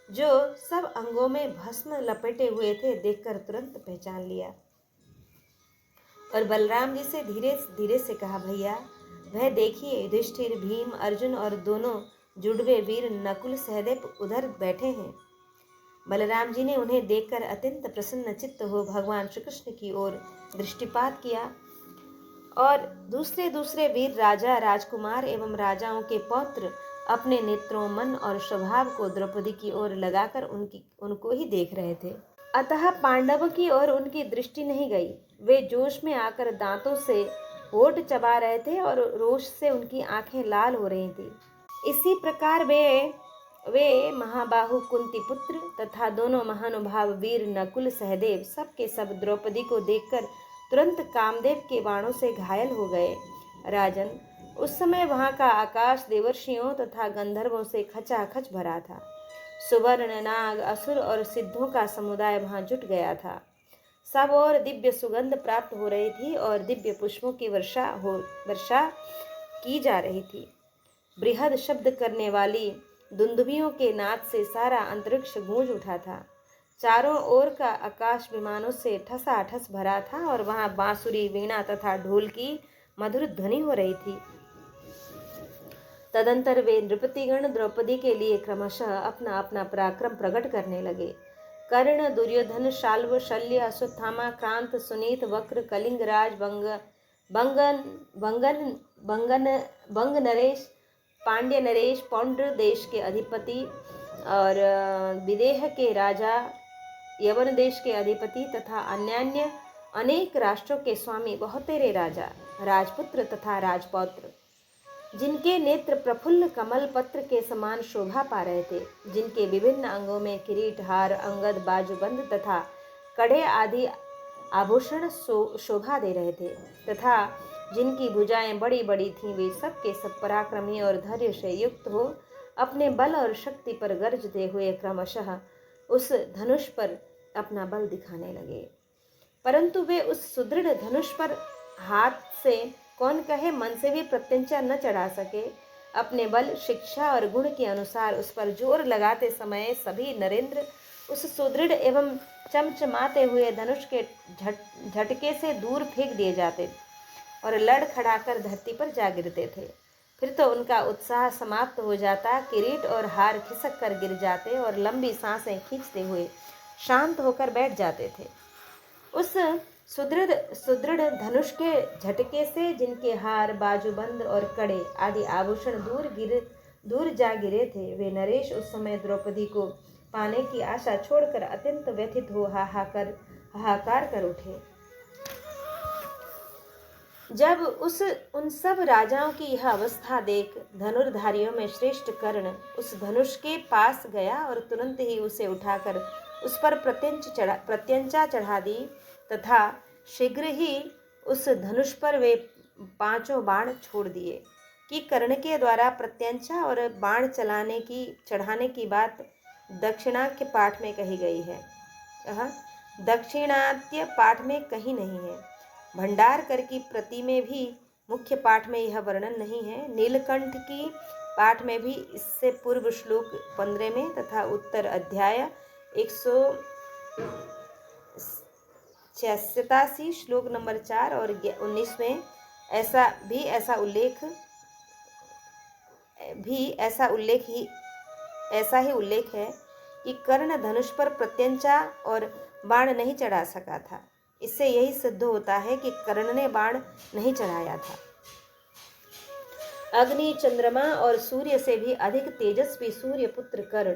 जो सब अंगों में भस्म लपेटे हुए थे, देखकर तुरंत पहचान लिया और बलराम जी से धीरे धीरे से कहा, भैया वह देखिए, युधिष्ठिर, भीम, अर्जुन और दोनों जुड़वे वीर नकुल सहदेव उधर बैठे हैं। बलराम जी ने उन्हें देखकर अत्यंत प्रसन्न चित्त हो भगवान श्री कृष्ण की ओर दृष्टिपात किया और दूसरे दूसरे वीर राजा, राजकुमार एवं राजाओं के पौत्र अपने नेत्रों, मन और स्वभाव को द्रौपदी की ओर लगाकर उनको ही देख रहे थे। अतः पांडवों की ओर उनकी दृष्टि नहीं गई। वे जोश में आकर दांतों से होठ चबा रहे थे और रोष से उनकी आंखें लाल हो रही थी। इसी प्रकार वे महाबाहु कुंती पुत्र तथा दोनों महानुभाव वीर नकुल सहदेव सब के सब द्रौपदी को देखकर तुरंत कामदेव के बाणों से घायल हो गए। राजन, उस समय वहां का आकाश देवर्षियों तथा गंधर्वों से खचाखच भरा था। सुवर्ण, नाग, असुर और सिद्धों का समुदाय वहां जुट गया था। सब और दिव्य सुगंध प्राप्त हो रही थी और दिव्य पुष्पों की वर्षा की जा रही थी। बृहद शब्द करने वाली दुंदुभियों के नाद से सारा अंतरिक्ष गूंज उठा था। चारों ओर का आकाश विमानों से ठसाठस भरा था और वहां बांसुरी, वीणा तथा ढोल की मधुर ध्वनि हो रही थी। तदंतर वे नृपतिगण द्रौपदी के लिए क्रमशः अपना अपना पराक्रम प्रकट करने लगे। कर्ण, दुर्योधन, शाल्व, शल्य, अश्वत्थामा, क्रांत, सुनीत, वक्र, कलिंगराज, बंग नरेश, पांड्य नरेश, पौंड्र देश के अधिपति और विदेह के राजा, यवन देश के अधिपति तथा अन्यान्य अनेक राष्ट्रों के स्वामी, बहुतेरे राजा, राजपुत्र तथा राजपौत्र, जिनके नेत्र प्रफुल्ल कमल पत्र के समान शोभा पा रहे थे, जिनके विभिन्न अंगों में किरीट, हार, अंगद, बाजूबंद तथा कड़े आदि आभूषण शोभा दे रहे थे, तथा जिनकी भुजाएं बड़ी बड़ी थीं, वे सब के सब पराक्रमी और धैर्य से युक्त हो अपने बल और शक्ति पर गरजते हुए क्रमशः उस धनुष पर अपना बल दिखाने लगे। परंतु वे उस सुदृढ़ धनुष पर हाथ से कौन कहे मन से भी प्रत्यंचा न चढ़ा सके। अपने बल, शिक्षा और गुण के अनुसार उस पर जोर लगाते समय सभी नरेंद्र उस सुदृढ़ एवं चमचमाते हुए धनुष के झटके से दूर फेंक दिए जाते और लड़खड़ाकर धरती पर जा गिरते थे। फिर तो उनका उत्साह समाप्त हो जाता, किरीट और हार खिसक कर गिर जाते और लंबी सांसें खींचते हुए शांत होकर बैठ जाते थे। उस सुदृढ़ धनुष के झटके से जिनके हार, बाजूबंद और कड़े आदि आभूषण दूर जा गिरे थे, वे नरेश उस समय द्रौपदी को पाने की आशा छोड़कर अत्यंत व्यथित हो हाहाकार कर उठे। जब उन सब राजाओं की यह अवस्था देख धनुर्धारियों में श्रेष्ठ कर्ण उस धनुष के पास गया और तुरंत ही उसे उठाकर उस पर प्रत्यंचा चढ़ा दी तथा शीघ्र ही उस धनुष पर वे 5 बाण छोड़ दिए। कि कर्ण के द्वारा प्रत्यंचा और बाण चढ़ाने की बात दक्षिणात्य पाठ में कही गई है, दक्षिणात्य पाठ में कहीं नहीं है। भंडारकर की प्रति में भी मुख्य पाठ में यह वर्णन नहीं है। नीलकंठ की पाठ में भी इससे पूर्व श्लोक 15 में तथा उत्तर अध्याय 187 श्लोक नंबर 4 और 19 में ऐसा ही उल्लेख है कि कर्ण धनुष पर प्रत्यंचा और बाण नहीं चढ़ा सका था। इससे यही सिद्ध होता है कि कर्ण ने बाण नहीं चढ़ाया था। अग्नि, चंद्रमा और सूर्य से भी अधिक तेजस्वी सूर्यपुत्र कर्ण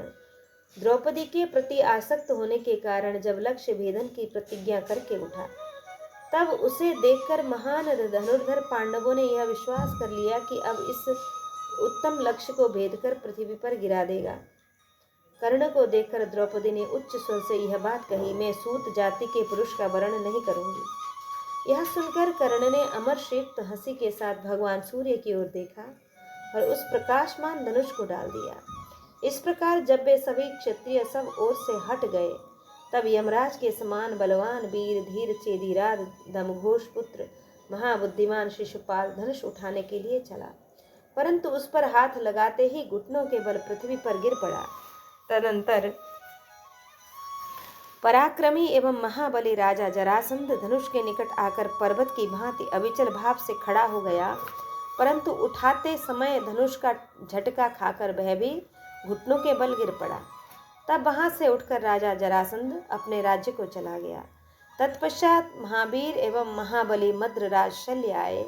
द्रौपदी के प्रति आसक्त होने के कारण जब लक्ष्य भेदन की प्रतिज्ञा करके उठा, तब उसे देखकर महान धनुर्धर पांडवों ने यह विश्वास कर लिया कि अब इस उत्तम लक्ष्य को भेदकर पृथ्वी पर गिरा देगा। कर्ण को देखकर द्रौपदी ने उच्च स्वर से यह बात कही, मैं सूत जाति के पुरुष का वर्ण नहीं करूंगी। यह सुनकर कर्ण ने अमर श्रेष्ठ हंसी के साथ भगवान सूर्य की ओर देखा और उस प्रकाशमान धनुष को डाल दिया। इस प्रकार जब वे सभी क्षत्रिय सब ओर से हट गए, तब यमराज के समान बलवान वीर धीर चेदीराज दमघोष पुत्र महाबुद्धिमान शिशुपाल धनुष उठाने के लिए चला, परंतु उस पर हाथ लगाते ही घुटनों के बल पृथ्वी पर गिर पड़ा। तदंतर पराक्रमी एवं महाबली राजा जरासंध धनुष के निकट आकर पर्वत की भांति अविचल भाव से खड़ा हो गया, परंतु उठाते समय धनुष का झटका खाकर वह भी घुटनों के बल गिर पड़ा। तब वहां से उठकर राजा जरासंध अपने राज्य को चला गया। तत्पश्चात महावीर एवं महाबली मद्रराज शल्य आए,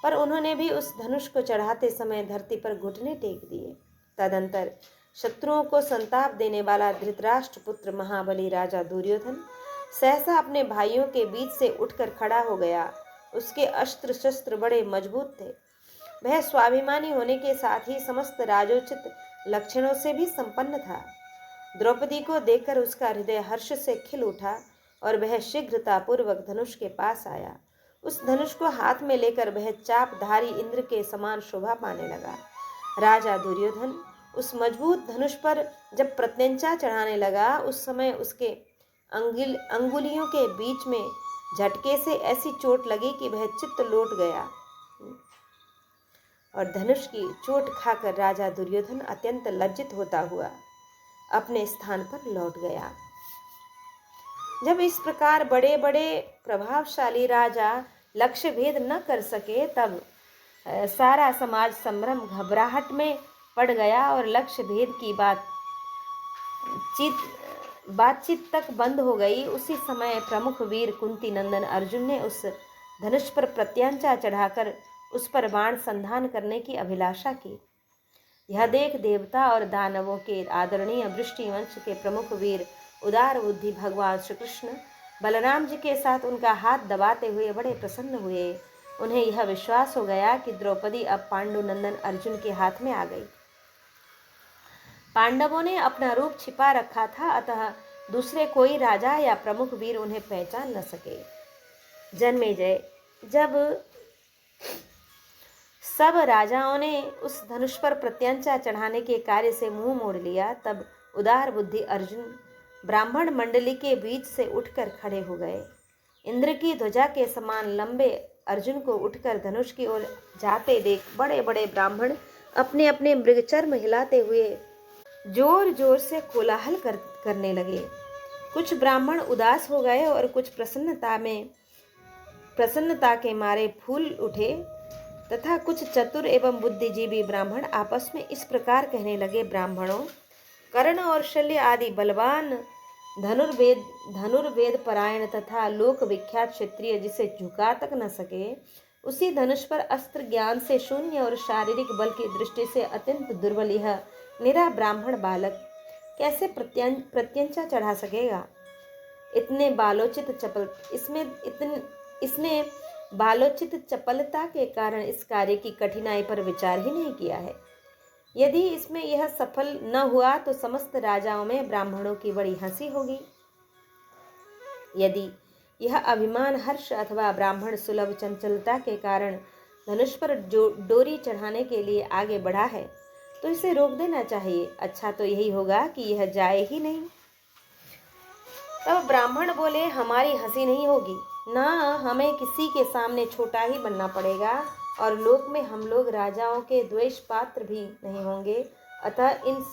पर उन्होंने भी उस धनुष को चढ़ाते समय धरती पर घुटने टेक दिए। तदंतर शत्रुओं को संताप देने वाला धृतराष्ट्र पुत्र महाबली राजा दुर्योधन सहसा अपने भाइयों के बीच से उठकर खड़ा हो गया। उसके अस्त्र शस्त्र बड़े मजबूत थे। वह स्वाभिमानी होने के साथ ही समस्त राजोचित लक्षणों से भी संपन्न था। द्रौपदी को देखकर उसका हृदय हर्ष से खिल उठा और वह शीघ्रतापूर्वक धनुष के पास आया। उस धनुष को हाथ में लेकर वह चापधारी इंद्र के समान शोभा पाने लगा। राजा दुर्योधन उस मजबूत धनुष पर जब प्रत्यंचा चढ़ाने लगा, उस समय उसके अंगुलियों के बीच में झटके से ऐसी चोट लगी कि वह चित्त लौट गया और धनुष की चोट खाकर राजा दुर्योधन अत्यंत लज्जित होता हुआ अपने स्थान पर लौट गया। जब इस प्रकार बड़े बड़े प्रभावशाली राजा लक्ष्य भेद न कर सके, तब सारा समाज संभ्रम घबराहट में पड़ गया और लक्ष्य भेद की बातचीत तक बंद हो गई। उसी समय प्रमुख वीर कुंती नंदन अर्जुन ने उस धनुष पर प्रत्यंचा चढ़ाकर उस पर बाण संधान करने की अभिलाषा की। यह देख देवता और दानवों के आदरणीय वृष्टि वंश के प्रमुख वीर उदार बुद्धि भगवान श्री कृष्ण बलराम जी के साथ उनका हाथ दबाते हुए बड़े प्रसन्न हुए उन्हें यह विश्वास हो गया कि द्रौपदी अब पांडुनंदन अर्जुन के हाथ में आ गई। पांडवों ने अपना रूप छिपा रखा था, अतः दूसरे कोई राजा या प्रमुख वीर उन्हें पहचान न सके। जन्मेजय, जब सब राजाओं ने उस धनुष पर प्रत्यंचा चढ़ाने के कार्य से मुंह मोड़ लिया, तब उदार बुद्धि अर्जुन ब्राह्मण मंडली के बीच से उठकर खड़े हो गए। इंद्र की ध्वजा के समान लंबे अर्जुन को उठकर धनुष की ओर जाते देख बड़े बड़े ब्राह्मण अपने अपने मृगचर्म हिलाते हुए जोर जोर से कोलाहल करने लगे। कुछ ब्राह्मण उदास हो गए और कुछ प्रसन्नता के मारे फूल उठे, तथा कुछ चतुर एवं बुद्धिजीवी ब्राह्मण आपस में इस प्रकार कहने लगे, ब्राह्मणों, कर्ण और शल्य आदि बलवान धनुर्वेद परायण तथा लोक विख्यात क्षत्रिय जिसे झुका तक न सके, उसी धनुष पर अस्त्र ज्ञान से शून्य और शारीरिक बल की दृष्टि से अत्यंत दुर्बल यह निरा ब्राह्मण बालक कैसे प्रत्यंचा चढ़ा सकेगा? इसने बालोचित चपलता के कारण इस कार्य की कठिनाई पर विचार ही नहीं किया है। यदि इसमें यह सफल न हुआ तो समस्त राजाओं में ब्राह्मणों की बड़ी हंसी होगी। यदि यह अभिमान हर्ष अथवा ब्राह्मण सुलभ चंचलता के कारण धनुष पर डोरी चढ़ाने के लिए आगे बढ़ा है तो इसे रोक देना चाहिए। अच्छा तो यही होगा कि यह जाए ही नहीं। तब ब्राह्मण बोले, हमारी हंसी नहीं होगी, ना हमें किसी के सामने छोटा ही बनना पड़ेगा, और लोक में हम लोग राजाओं के द्वेष पात्र भी नहीं होंगे। अतः इन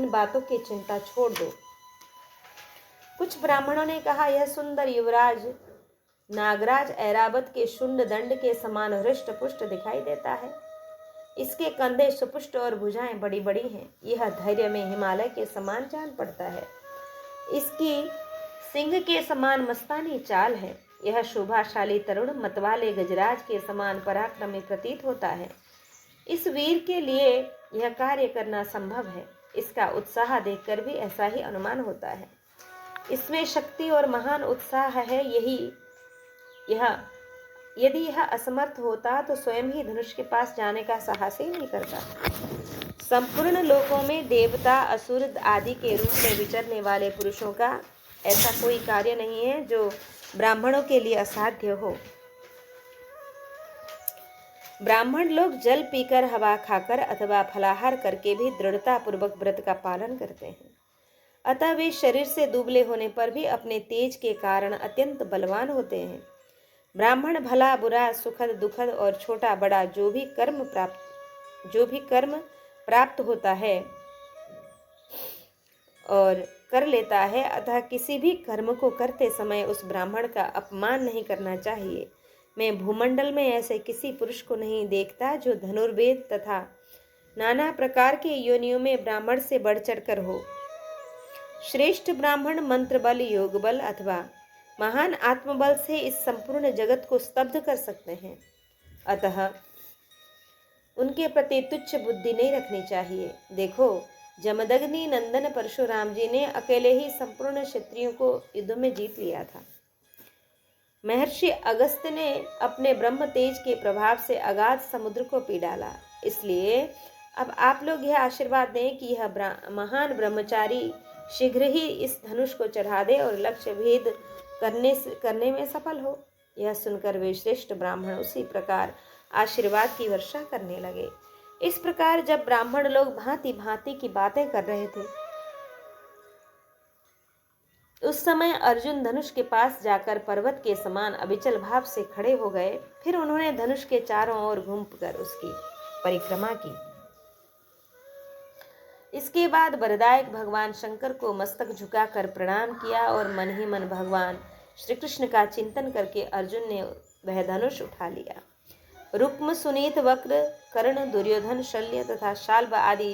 बातों की चिंता छोड़ दो। कुछ ब्राह्मणों ने कहा, यह सुंदर युवराज नागराज ऐरावत के शुंड दंड के समान हृष्ट पुष्ट दिखाई देता है। इसके कंधे सुपुष्ट और भुजाएं बड़ी बड़ी हैं। यह धैर्य में हिमालय के समान जान पड़ता है। इसकी सिंह के समान मस्तानी चाल है। यह शोभाशाली तरुण मतवाले गजराज के समान पराक्रमी प्रतीत होता है। इस वीर के लिए यह कार्य करना संभव है। इसका उत्साह देखकर भी ऐसा ही अनुमान होता है। इसमें शक्ति और महान उत्साह है। यदि यह असमर्थ होता तो स्वयं ही धनुष के पास जाने का साहस ही नहीं करता। संपूर्ण लोकों में देवता असुर आदि के रूप में विचरने वाले पुरुषों का ऐसा कोई कार्य नहीं है जो ब्राह्मणों के लिए असाध्य हो। ब्राह्मण लोग जल पीकर, हवा खाकर अथवा फलाहार करके भी दृढ़ता पूर्वक व्रत का पालन करते हैं। अतः वे शरीर से दुबले होने पर भी अपने तेज के कारण अत्यंत बलवान होते हैं। ब्राह्मण भला बुरा, सुखद दुखद और छोटा बड़ा जो भी कर्म प्राप्त होता है और कर लेता है, अतः किसी भी कर्म को करते समय उस ब्राह्मण का अपमान नहीं करना चाहिए। मैं भूमंडल में ऐसे किसी पुरुष को नहीं देखता जो धनुर्वेद तथा नाना प्रकार के योनियों में ब्राह्मण से बढ़ चढ़कर हो। श्रेष्ठ ब्राह्मण मंत्र बल, योग बल अथवा महान आत्मबल से इस संपूर्ण जगत को स्तब्ध कर सकते हैं। अतः उनके प्रति तुच्छ बुद्धि नहीं रखनी चाहिए। देखो, जमदग्नि नंदन परशुराम जी ने अकेले ही संपूर्ण क्षत्रियों को युद्ध में जीत लिया था। महर्षि अगस्त्य ने अपने ब्रह्म तेज के प्रभाव से अगाध समुद्र को पी डाला। इसलिए अब आप लोग यह आशीर्वाद दें कि यह महान ब्रह्मचारी शीघ्र ही इस धनुष को चढ़ा दे और लक्ष्य भेद करने में सफल हो। यह सुनकर वे श्रेष्ठ ब्राह्मण उसी प्रकार आशीर्वाद की वर्षा करने लगे। इस प्रकार जब ब्राह्मण लोग भांति भांति की बातें कर रहे थे, उस समय अर्जुन धनुष के पास जाकर पर्वत के समान अविचल भाव से खड़े हो गए। फिर उन्होंने धनुष के चारों ओर घूमकर उसकी परिक्रमा की। इसके बाद वरदायक भगवान शंकर को मस्तक झुकाकर प्रणाम किया और मन ही मन भगवान श्री कृष्ण का चिंतन करके अर्जुन ने वह धनुष उठा लिया। रुक्म, सुनीत, वक्र, कर्ण, दुर्योधन, शल्य तथा शाल्व आदि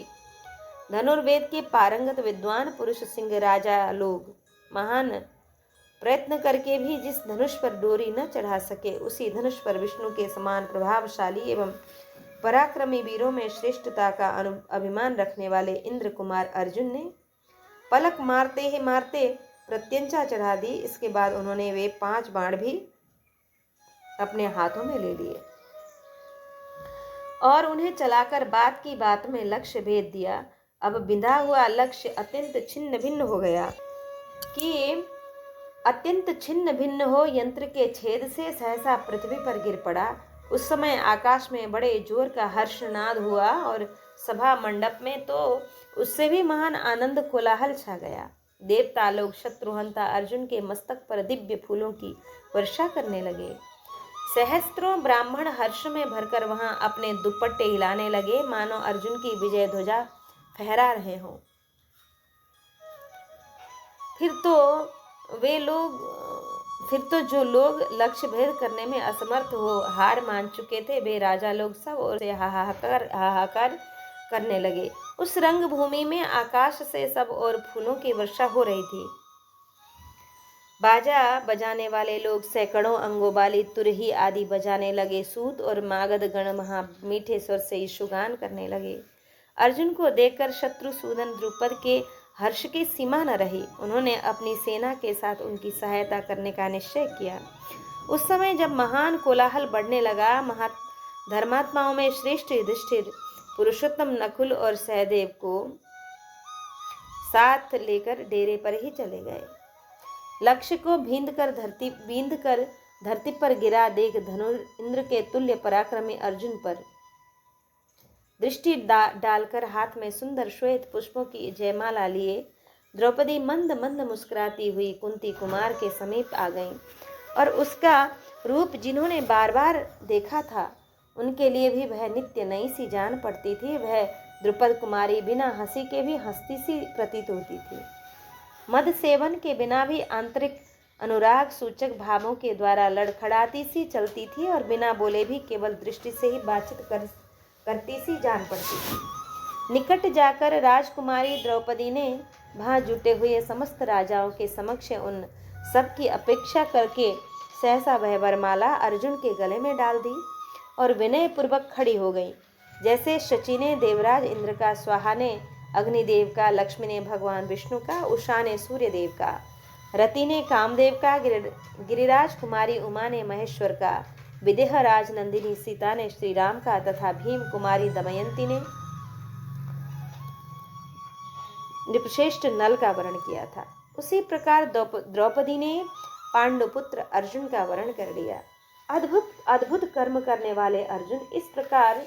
धनुर्वेद के पारंगत विद्वान पुरुष सिंह राजा लोग महान प्रयत्न करके भी जिस धनुष पर डोरी न चढ़ा सके, उसी धनुष पर विष्णु के समान प्रभावशाली एवं पराक्रमी वीरों में श्रेष्ठता का अभिमान रखने वाले इंद्र कुमार अर्जुन ने पलक मारते ही मारते प्रत्यंचा चढ़ा दी। इसके बाद उन्होंने वे 5 बाण भी अपने हाथों में ले लिए और उन्हें चलाकर बात की बात में लक्ष्य भेद दिया। अब बिंधा हुआ लक्ष्य अत्यंत छिन्न भिन्न हो गया कि अत्यंत छिन्न भिन्न हो यंत्र के छेद से सहसा पृथ्वी पर गिर पड़ा। उस समय आकाश में बड़े जोर का हर्षनाद हुआ और सभा मंडप में तो उससे भी महान आनंद कोलाहल छा गया। देवता लोग शत्रुहंता अर्जुन के मस्तक पर दिव्य फूलों की वर्षा करने लगे। सहस्त्रों ब्राह्मण हर्ष में भरकर वहां अपने दुपट्टे हिलाने लगे, मानो अर्जुन की विजय ध्वजा फहरा रहे हों। फिर तो जो लोग लक्ष्य भेद करने में असमर्थ हो हार मान चुके थे, वे राजा लोग सब और से हाहाकार करने लगे। उस रंगभूमि में आकाश से सब और फूलों की वर्षा हो रही थी। बाजा बजाने वाले लोग सैकड़ों अंगोबाली तुरही आदि बजाने लगे। सूत और मागध गण महा मीठे स्वर से यशुगान करने लगे। अर्जुन को देखकर शत्रुसूदन द्रुपद के हर्ष की सीमा न रही। उन्होंने अपनी सेना के साथ उनकी सहायता करने का निश्चय किया। उस समय जब महान कोलाहल बढ़ने लगा, धर्मात्माओं में श्रेष्ठ युधिष्ठिर पुरुषोत्तम नकुल और सहदेव को साथ लेकर डेरे पर ही चले गए। लक्ष्य को बींध कर धरती पर गिरा देख धनुर इंद्र के तुल्य पराक्रमी अर्जुन पर दृष्टि डालकर हाथ में सुंदर श्वेत पुष्पों की जयमाला लिए द्रौपदी मंद मंद मुस्कुराती हुई कुंती कुमार के समीप आ गईं और उसका रूप जिन्होंने बार बार देखा था, उनके लिए भी वह नित्य नई सी जान पड़ती थी। वह द्रुपद कुमारी बिना हंसी के भी हंसती सी प्रतीत होती थी। मद सेवन के बिना भी आंतरिक अनुराग सूचक भावों के द्वारा लड़खड़ाती सी चलती थी और बिना बोले भी केवल दृष्टि से ही बातचीत करती सी जान पड़ती थी। निकट जाकर राजकुमारी द्रौपदी ने वहां जुटे हुए समस्त राजाओं के समक्ष उन सब की अपेक्षा करके सहसा वह वरमाला अर्जुन के गले में डाल दी और विनय पूर्वक खड़ी हो गई। जैसे शची ने देवराज इंद्र का, स्वाहा ने अग्निदेव का, लक्ष्मी ने भगवान विष्णु का, उषा ने सूर्यदेव का, रति ने कामदेव का, गिरिराज कुमारी उमा ने महेश्वर का, विदेह राज नंदिनी सीता ने श्री राम का तथा भीम कुमारी दमयंती ने नृपश्रेष्ठ नल का वर्ण किया था, उसी प्रकार द्रौपदी ने पांडुपुत्र अर्जुन का वर्ण कर लिया। अद्भुत अद्भुत कर्म करने वाले अर्जुन इस प्रकार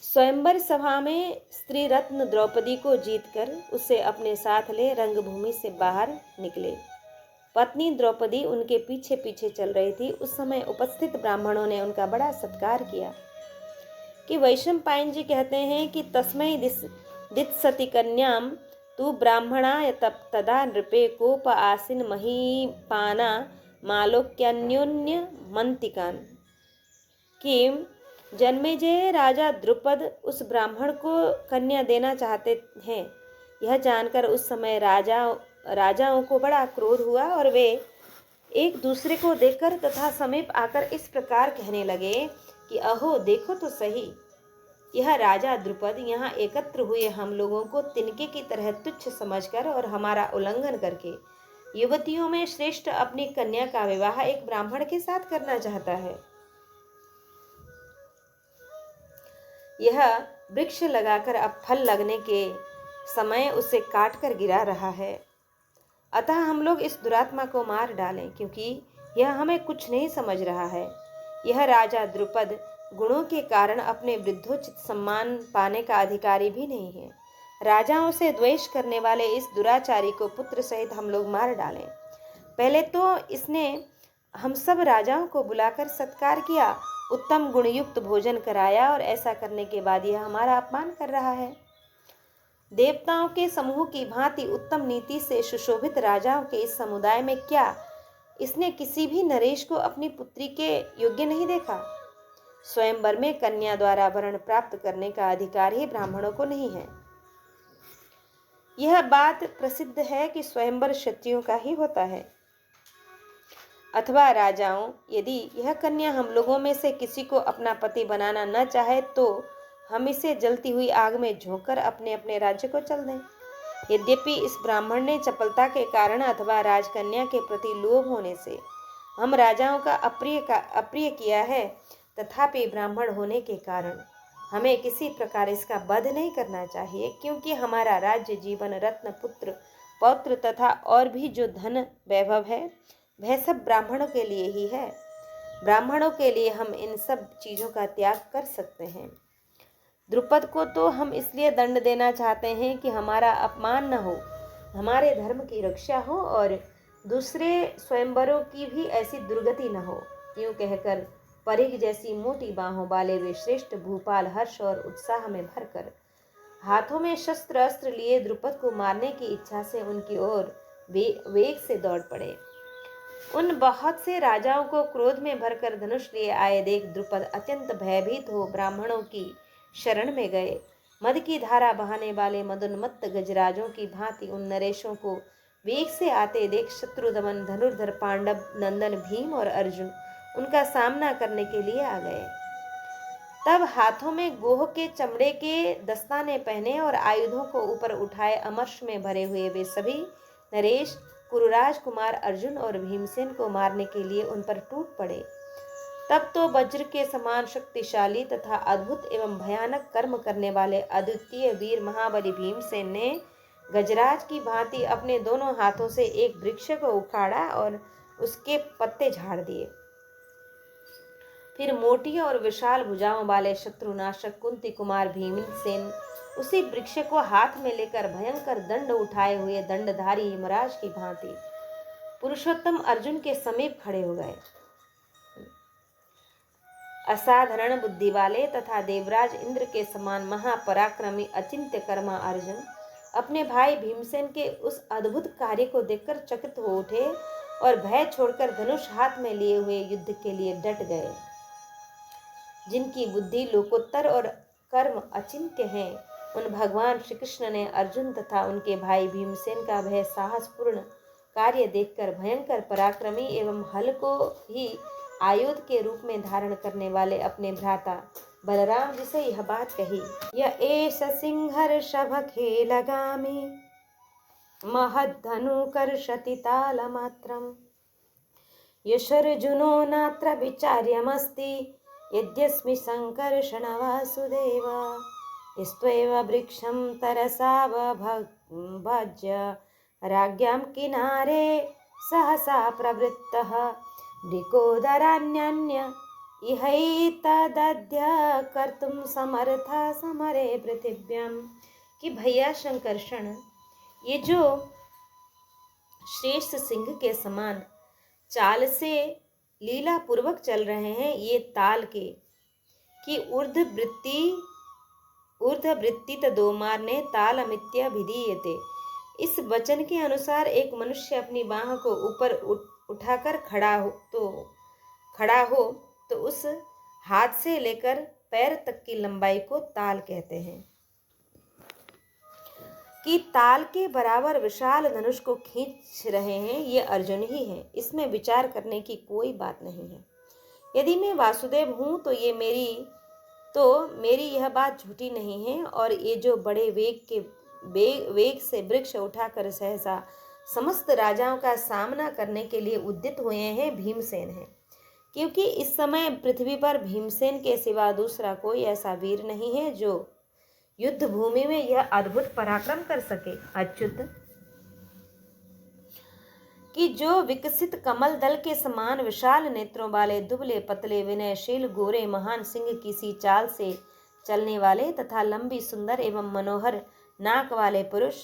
स्वयंवर सभा में स्त्री रत्न द्रौपदी को जीतकर उसे अपने साथ ले रंगभूमि से बाहर निकले। पत्नी द्रौपदी उनके पीछे पीछे चल रही थी। उस समय उपस्थित ब्राह्मणों ने उनका बड़ा सत्कार किया कि वैशंपायन जी कहते हैं कि तस्मै दित्सति कन्याम तू ब्राह्मणा तदा नृपे कोप आसीन महीपाना मालोक्यान्योन्य मंतिकान, कि जन्मेजय राजा द्रुपद उस ब्राह्मण को कन्या देना चाहते हैं। यह जानकर उस समय राजाओं को बड़ा क्रोध हुआ और वे एक दूसरे को देखकर तथा समीप आकर इस प्रकार कहने लगे कि अहो देखो तो सही, यह राजा द्रुपद यहाँ एकत्र हुए हम लोगों को तिनके की तरह तुच्छ समझकर और हमारा उल्लंघन करके युवतियों में श्रेष्ठ अपनी कन्या का विवाह एक ब्राह्मण के साथ करना चाहता है। यह वृक्ष लगाकर अब फल लगने के समय उसे काट कर गिरा रहा है। अतः हम लोग इस दुरात्मा को मार डालें, क्योंकि यह हमें कुछ नहीं समझ रहा है। यह राजा द्रुपद गुणों के कारण अपने वृद्धोचित सम्मान पाने का अधिकारी भी नहीं है। राजाओं से द्वेष करने वाले इस दुराचारी को पुत्र सहित हम लोग मार डालें। पहले तो इसने हम सब राजाओं को बुलाकर सत्कार किया, उत्तम गुणयुक्त भोजन कराया और ऐसा करने के बाद यह हमारा अपमान कर रहा है। देवताओं के समूह की भांति उत्तम नीति से सुशोभित राजाओं के इस समुदाय में क्या इसने किसी भी नरेश को अपनी पुत्री के योग्य नहीं देखा? स्वयंवर में कन्या द्वारा वरण प्राप्त करने का अधिकार ही ब्राह्मणों को नहीं है। यह बात प्रसिद्ध है कि स्वयंवर क्षत्रियों का ही होता है। अथवा राजाओं, यदि यह कन्या हम लोगों में से किसी को अपना पति बनाना न चाहे तो हम इसे जलती हुई आग में झोंककर अपने अपने राज्य को चल दें। यद्यपि इस ब्राह्मण ने चपलता के कारण अथवा राजकन्या के प्रति लोभ होने से हम राजाओं का अप्रिय किया है, तथापि ब्राह्मण होने के कारण हमें किसी प्रकार इसका वध नहीं करना चाहिए, क्योंकि हमारा राज्य, जीवन, रत्न, पुत्र, पौत्र तथा और भी जो धन वैभव है वह सब ब्राह्मणों के लिए ही है। ब्राह्मणों के लिए हम इन सब चीज़ों का त्याग कर सकते हैं। द्रुपद को तो हम इसलिए दंड देना चाहते हैं कि हमारा अपमान न हो, हमारे धर्म की रक्षा हो और दूसरे स्वयंवरों की भी ऐसी दुर्गति न हो। यूँ कहकर परिग जैसी मोटी बाहों वाले वे श्रेष्ठ भूपाल हर्ष और उत्साह में भरकर हाथों में शस्त्र अस्त्र लिए द्रुपद को मारने की इच्छा से उनकी ओर वेग से दौड़ पड़े। उन बहुत से राजाओं को क्रोध में भरकर धनुष लिए आए देख द्रुपद अत्यंत भयभीत हो ब्राह्मणों की शरण में गए। मद की धारा बहाने वाले मदोन्मत्त गजराजों की भांति उन नरेशों को वेग से आते देख शत्रुदमन धनुर्धर पांडव नंदन भीम और अर्जुन उनका सामना करने के लिए आ गए। तब हाथों में गोह के चमड़े के दस्ताने पहने और आयुधों को ऊपर उठाए अमर्ष में भरे हुए वे सभी नरेश कुरुराज कुमार अर्जुन और भीमसेन को मारने के लिए उन पर टूट पड़े। तब तो वज्र के समान शक्तिशाली तथा अद्भुत एवं भयानक कर्म करने वाले अद्वितीय वीर महाबली भीमसेन ने गजराज की भांति अपने दोनों हाथों से एक वृक्ष को उखाड़ा और उसके पत्ते झाड़ दिए। फिर मोटी और विशाल भुजाओं वाले शत्रुनाशक कुंती कुमार भीमसेन उसी वृक्ष को हाथ में लेकर भयंकर दंड उठाए हुए दंडधारी यमराज की भांति पुरुषोत्तम अर्जुन के समीप खड़े हो गए। असाधारण बुद्धि वाले तथा देवराज इंद्र के समान महापराक्रमी अचिंत्य कर्मा अर्जुन अपने भाई भीमसेन के उस अद्भुत कार्य को देखकर चकित हो उठे और भय छोड़कर धनुष हाथ में लिए हुए युद्ध के लिए डट गए। जिनकी बुद्धि लोकोत्तर और कर्म अचिंत्य हैं, उन भगवान श्री कृष्ण ने अर्जुन तथा उनके भाई भीमसेन का वह साहसपूर्ण कार्य देखकर भयंकर पराक्रमी एवं हल को ही आयुध के रूप में धारण करने वाले अपने भ्राता बलराम जी से यह बात कही। य एष सिंहर्षभ खेलगामी महद्धनु कर्षति तालमात्रम् यशर्जुनो नात्र विचार्यमस्ति यद्यस्मि संकर्षण वासुदेव स्त्वैव वृक्षं तरसा भज्य राज्ञां किनारे सहसा प्रवृत्तः वृकोदरान्यन्य इहैतदद्य कर्तुं समर्था समरे पृथिव्यां। कि भैया शंकर्षण, ये जो श्रेष्ठ सिंह के समान चाल से लीला पूर्वक चल रहे हैं, ये ताल के कि ऊर्ध्ववृत्ति तदोमार ने तालमित्यभिधीयते। इस वचन के अनुसार एक मनुष्य अपनी बाह को ऊपर उठाकर खड़ा हो तो उस हाथ से लेकर पैर तक की लंबाई को ताल कहते हैं। कि ताल के बराबर विशाल धनुष को खींच रहे हैं ये अर्जुन ही हैं, इसमें विचार करने की कोई बात नहीं है। यदि मैं वासुदेव हूँ तो मेरी यह बात झूठी नहीं है। और ये जो बड़े वेग से वृक्ष उठाकर सहसा समस्त राजाओं का सामना करने के लिए उद्यत हुए हैं भीमसेन हैं, क्योंकि इस समय पृथ्वी पर भीमसेन के सिवा दूसरा कोई ऐसा वीर नहीं है जो युद्ध भूमि में यह अद्भुत पराक्रम कर सके। अच्युत, कि जो विकसित कमल दल के समान विशाल नेत्रों वाले दुबले पतले विनयशील गोरे महान सिंह की सी चाल से चलने वाले तथा लंबी सुंदर एवं मनोहर नाक वाले पुरुष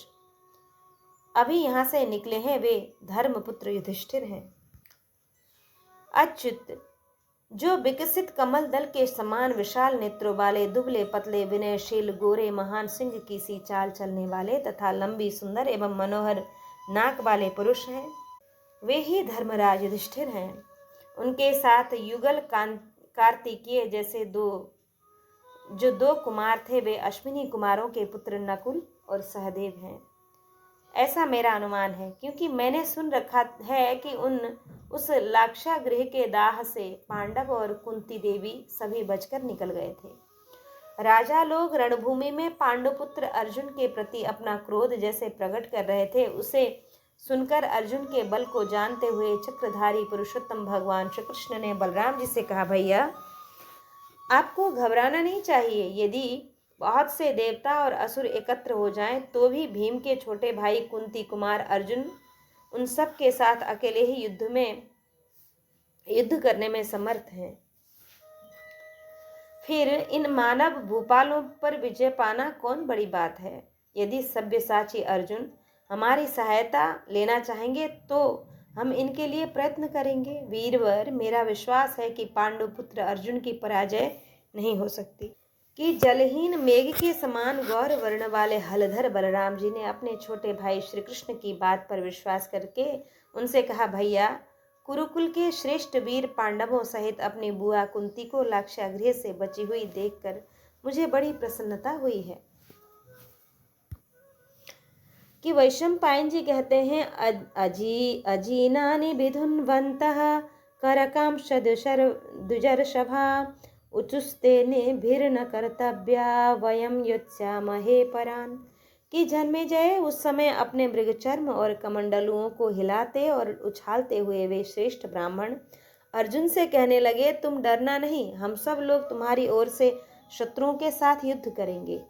अभी यहाँ से निकले हैं, वे धर्मपुत्र युधिष्ठिर हैं। अच्युत, जो विकसित कमल दल के समान विशाल नेत्रों वाले दुबले पतले विनयशील गोरे महान सिंह की सी चाल चलने वाले तथा लंबी सुंदर एवं मनोहर नाक वाले पुरुष हैं, वे ही धर्मराज युधिष्ठिर हैं। उनके साथ युगल कार्तिकीय जैसे दो कुमार थे, वे अश्विनी कुमारों के पुत्र नकुल और सहदेव हैं। ऐसा मेरा अनुमान है, क्योंकि मैंने सुन रखा है कि उस लाक्षागृह के दाह से पांडव और कुंती देवी सभी बचकर निकल गए थे। राजा लोग रणभूमि में पांडुपुत्र अर्जुन के प्रति अपना क्रोध जैसे प्रकट कर रहे थे, उसे सुनकर अर्जुन के बल को जानते हुए चक्रधारी पुरुषोत्तम भगवान श्री कृष्ण ने बलराम जी से कहा, भैया आपको घबराना नहीं चाहिए। यदि बहुत से देवता और असुर एकत्र हो जाएं तो भी भीम के छोटे भाई कुंती कुमार अर्जुन उन सब के साथ अकेले ही युद्ध करने में समर्थ हैं। फिर इन मानव भूपालों पर विजय पाना कौन बड़ी बात है। यदि सब्यसाची अर्जुन हमारी सहायता लेना चाहेंगे तो हम इनके लिए प्रयत्न करेंगे। वीरवर, मेरा विश्वास है कि पांडुपुत्र अर्जुन की पराजय नहीं हो सकती। कि जलहीन मेघ के समान गौर वर्ण वाले हलधर बलराम जी ने अपने छोटे भाई श्री कृष्ण की बात पर विश्वास करके उनसे कहा, भैया कुरुकुल के श्रेष्ठ वीर पांडवों सहित अपनी बुआ कुंती को लाक्षागृह से बची हुई देखकर मुझे बड़ी प्रसन्नता हुई है। कि वैशंपायन जी कहते हैं, अजीनानि विधुन्वन्तः करकांश दुजर्षभा उचुस्ते भिर्न कर्तव्या वयं युत्स्यामहे परान। कि जन्मेजय उस समय अपने मृगचर्म और कमंडलुओं को हिलाते और उछालते हुए वे श्रेष्ठ ब्राह्मण अर्जुन से कहने लगे, तुम डरना नहीं, हम सब लोग तुम्हारी ओर से शत्रुओं के साथ युद्ध करेंगे।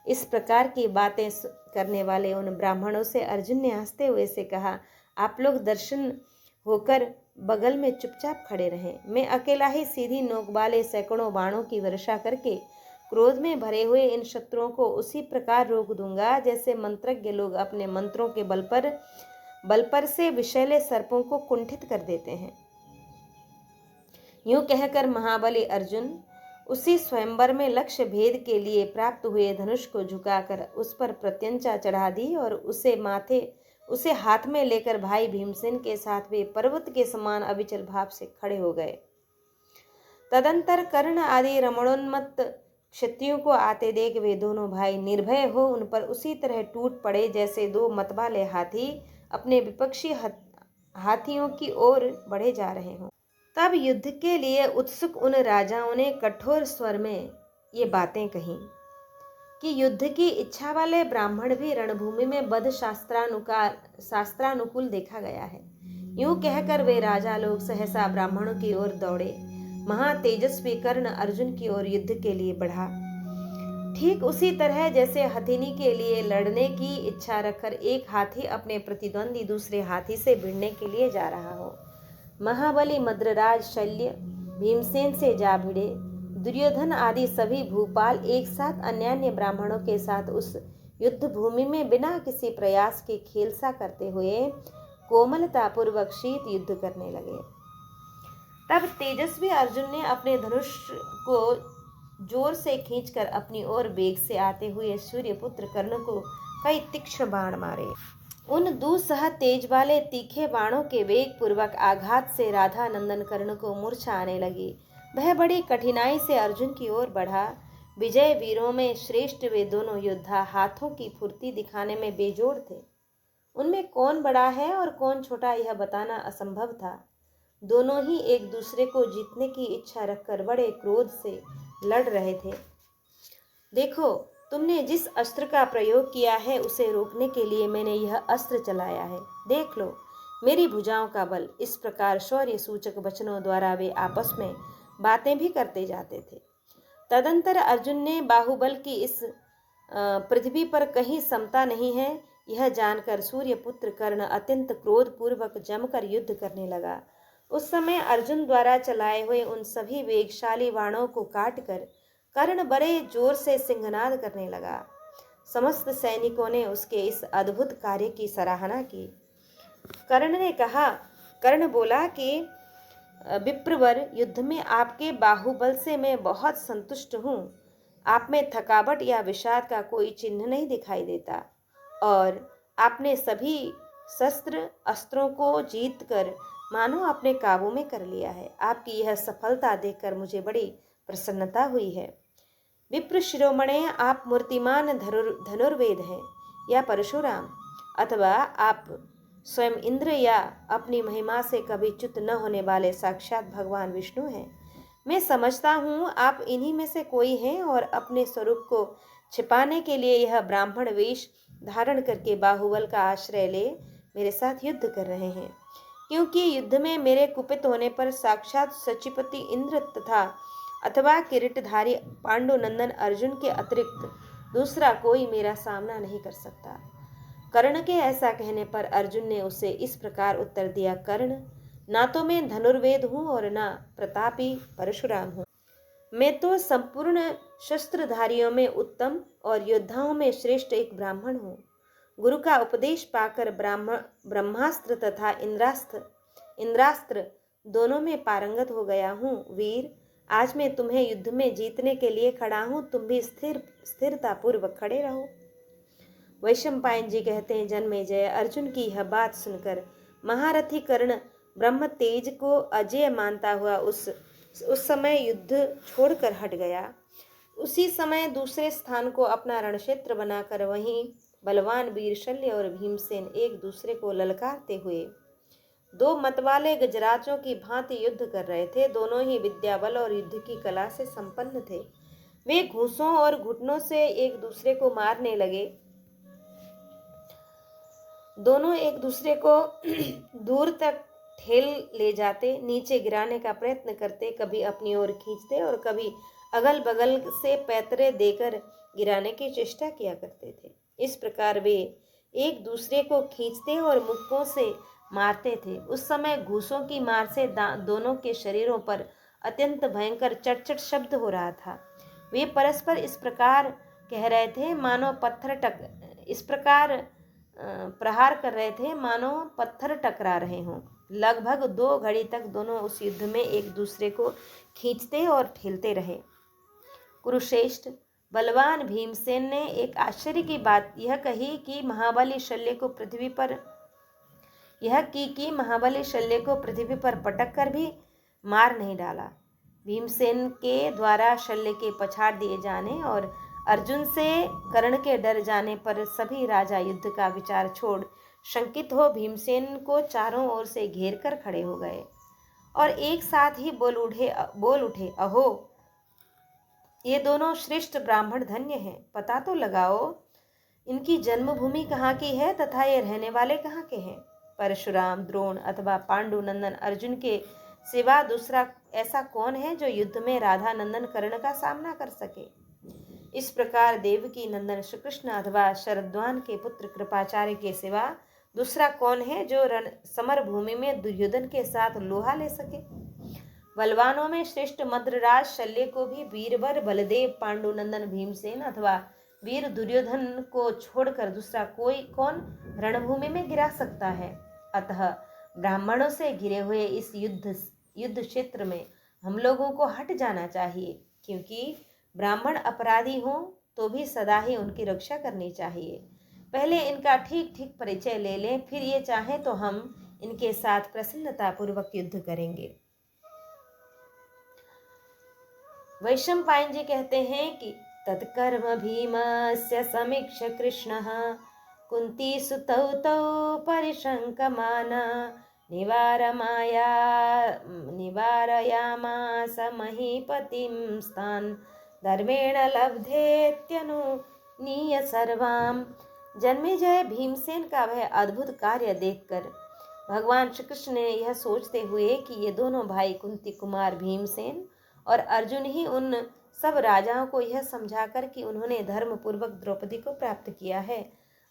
इस प्रकार की बातें करने वाले उन ब्राह्मणों से अर्जुन ने हंसते हुए से कहा, आप लोग दर्शन होकर बगल में चुपचाप खड़े रहें। मैं अकेला ही सीधी नोक वाले सैकड़ों बाणों की वर्षा करके क्रोध में भरे हुए इन शत्रुओं को उसी प्रकार रोक दूंगा जैसे मंत्रज्ञ लोग अपने मंत्रों के बल पर से विषैले सर्पों को कुंठित कर देते हैं। यूं कहकर महाबली अर्जुन उसी स्वयंवर में लक्ष्य भेद के लिए प्राप्त हुए धनुष को झुकाकर उस पर प्रत्यंचा चढ़ा दी और उसे हाथ में लेकर भाई भीमसेन के साथ वे पर्वत के समान अविचल भाव से खड़े हो गए। तदंतर कर्ण आदि रमणोन्मत्त क्षत्रियों को आते देख वे दोनों भाई निर्भय हो उन पर उसी तरह टूट पड़े जैसे दो मतवाले हाथी अपने विपक्षी हाथियों की ओर बढ़े जा रहे हों। तब युद्ध के लिए उत्सुक उन राजाओं ने कठोर स्वर में ये बातें कहीं कि युद्ध की इच्छा वाले ब्राह्मण भी रणभूमि में बध शास्त्रानुकूल देखा गया है। यूं कहकर वे राजा लोग सहसा ब्राह्मणों की ओर दौड़े। महातेजस्वी कर्ण अर्जुन की ओर युद्ध के लिए बढ़ा, ठीक उसी तरह जैसे हथिनी के लिए लड़ने की इच्छा रखकर एक हाथी अपने प्रतिद्वंदी दूसरे हाथी से भिड़ने के लिए जा रहा हो। महाबली मद्रराज शल्य भीमसेन से जा भिड़े। दुर्योधन आदि सभी भूपाल एक साथ अन्यान्य ब्राह्मणों के साथ उस युद्ध भूमि में बिना किसी प्रयास के खेलसा करते हुए कोमलतापूर्वक शीत युद्ध करने लगे। तब तेजस्वी अर्जुन ने अपने धनुष को जोर से खींचकर अपनी ओर वेग से आते हुए सूर्यपुत्र कर्ण को कई तीक्ष्ण बाण मारे। उन दूसह तेज वाले तीखे बाणों के वेग पूर्वक आघात से राधा नंदन कर्ण को मूर्छा आने लगी। वह बड़ी कठिनाई से अर्जुन की ओर बढ़ा। विजय वीरों में श्रेष्ठ वे दोनों योद्धा हाथों की फुर्ती दिखाने में बेजोड़ थे। उनमें कौन बड़ा है और कौन छोटा यह बताना असंभव था। दोनों ही एक दूसरे को जीतने की इच्छा रखकर बड़े क्रोध से लड़ रहे थे। देखो, तुमने जिस अस्त्र का प्रयोग किया है उसे रोकने के लिए मैंने यह अस्त्र चलाया है। देख लो मेरी भुजाओं का बल। इस प्रकार शौर्य सूचक वचनों द्वारा वे आपस में बातें भी करते जाते थे। तदंतर अर्जुन ने बाहुबल की इस पृथ्वी पर कहीं समता नहीं है यह जानकर सूर्यपुत्र कर्ण अत्यंत क्रोध पूर्वक जमकर युद्ध करने लगा। उस समय अर्जुन द्वारा चलाए हुए उन सभी वेगशाली बाणों को काटकर कर्ण बड़े जोर से सिंहनाद करने लगा। समस्त सैनिकों ने उसके इस अद्भुत कार्य की सराहना की। कर्ण बोला कि विप्रवर, युद्ध में आपके बाहुबल से मैं बहुत संतुष्ट हूँ। आप में थकावट या विषाद का कोई चिन्ह नहीं दिखाई देता और आपने सभी शस्त्र अस्त्रों को जीतकर मानो अपने काबू में कर लिया है। आपकी यह सफलता देखकर मुझे बड़ी प्रसन्नता हुई है। विप्र शिरोमणे, आप मूर्तिमान धनुर्वेद हैं या परशुराम, अथवा आप स्वयं इंद्र या अपनी महिमा से कभी च्युत न होने वाले साक्षात भगवान विष्णु हैं। मैं समझता हूँ आप इन्हीं में से कोई हैं और अपने स्वरूप को छिपाने के लिए यह ब्राह्मण वेश धारण करके बाहुबल का आश्रय ले मेरे साथ युद्ध कर रहे हैं, क्योंकि युद्ध में मेरे कुपित होने पर साक्षात सचिपति इंद्र तथा अथवा किरीटधारी पांडुनंदन अर्जुन के अतिरिक्त दूसरा कोई मेरा सामना नहीं कर सकता। कर्ण के ऐसा कहने पर अर्जुन ने उसे इस प्रकार उत्तर दिया, कर्ण, ना तो मैं धनुर्वेद हूँ और ना प्रतापी परशुराम हूँ। मैं तो संपूर्ण शस्त्रधारियों में उत्तम और योद्धाओं में श्रेष्ठ एक ब्राह्मण हूँ। गुरु का उपदेश पाकर ब्रह्मास्त्र तथा इंद्रास्त्र दोनों में पारंगत हो गया हूँ। वीर, आज मैं तुम्हें युद्ध में जीतने के लिए खड़ा हूँ, तुम भी स्थिरता पूर्वक खड़े रहो। वैशंपायन जी कहते हैं, जन्मेजय, अर्जुन की यह बात सुनकर महारथी कर्ण ब्रह्म तेज को अजेय मानता हुआ उस समय युद्ध छोड़कर हट गया। उसी समय दूसरे स्थान को अपना रणक्षेत्र बनाकर वहीं बलवान वीर शल्य और भीमसेन एक दूसरे को ललकारते हुए दो मतवाले गजराजों की भांति युद्ध कर रहे थे। दोनों ही विद्या बल और युद्ध की कला से संपन्न थे। वे घूंसों और घुटनों से एक दूसरे को मारने लगे। दोनों एक दूसरे को दूर तक ठेल ले जाते, नीचे गिराने का प्रयत्न करते, कभी अपनी ओर खींचते और कभी अगल बगल से पैतरे देकर गिराने की चेष्टा किया करते थे। इस प्रकार वे एक दूसरे को खींचते और मुक्कों से मारते थे। उस समय घूसों की मार से दोनों के शरीरों पर अत्यंत भयंकर चटचट शब्द हो रहा था। वे परस्पर इस प्रकार कह रहे थे मानो इस प्रकार प्रहार कर रहे थे मानो पत्थर टकरा रहे हों। लगभग 2 घड़ी तक दोनों उस युद्ध में एक दूसरे को खींचते और ठेलते रहे। कुरुश्रेष्ठ बलवान भीमसेन ने एक आश्चर्य की बात यह कही कि महाबली शल्य को पृथ्वी पर पटक कर भी मार नहीं डाला। भीमसेन के द्वारा शल्य के पछाड़ दिए जाने और अर्जुन से कर्ण के डर जाने पर सभी राजा युद्ध का विचार छोड़ शंकित हो भीमसेन को चारों ओर से घेर कर खड़े हो गए और एक साथ ही बोल उठे, अहो, ये दोनों श्रेष्ठ ब्राह्मण धन्य हैं। पता तो लगाओ, इनकी जन्मभूमि कहाँ की है तथा ये रहने वाले कहाँ के हैं। परशुराम, द्रोण अथवा पांडुनंदन अर्जुन के सिवा दूसरा ऐसा कौन है जो युद्ध में राधा नंदन कर्ण का सामना कर सके। इस प्रकार देवकी नंदन श्री कृष्ण अथवा शरद्वान के पुत्र कृपाचार्य के सिवा दूसरा कौन है जो समर भूमि में दुर्योधन के साथ लोहा ले सके। बलवानों में श्रेष्ठ मद्रराज शल्य को भी वीरवर बलदेव, पांडुनंदन भीमसेन अथवा वीर दुर्योधन को छोड़कर दूसरा कोई कौन रणभूमि में गिरा सकता है। अतः ब्राह्मणों से घिरे हुए इस युद्ध क्षेत्र में हम लोगों को हट जाना चाहिए, क्योंकि ब्राह्मण अपराधी हों तो भी सदा ही उनकी रक्षा करनी चाहिए। पहले इनका ठीक ठीक परिचय ले लें, फिर ये चाहें तो हम इनके साथ प्रसन्नता पूर्वक युद्ध करेंगे। वैशंपायन जी कहते हैं कि तत्कर्म भीमस्य समीक्ष कृष्णः कुंती सुतौ तौ परिशंकमाना निवारयामास महीपतिं स्थान धर्मेण लब्धेत्यनुनीय सर्वाम। जन्मेजय, भीमसेन का वह अद्भुत कार्य देखकर भगवान श्री कृष्ण ने यह सोचते हुए कि ये दोनों भाई कुंती कुमार भीमसेन और अर्जुन ही उन सब राजाओं को यह समझाकर कि उन्होंने धर्म पूर्वक द्रौपदी को प्राप्त किया है,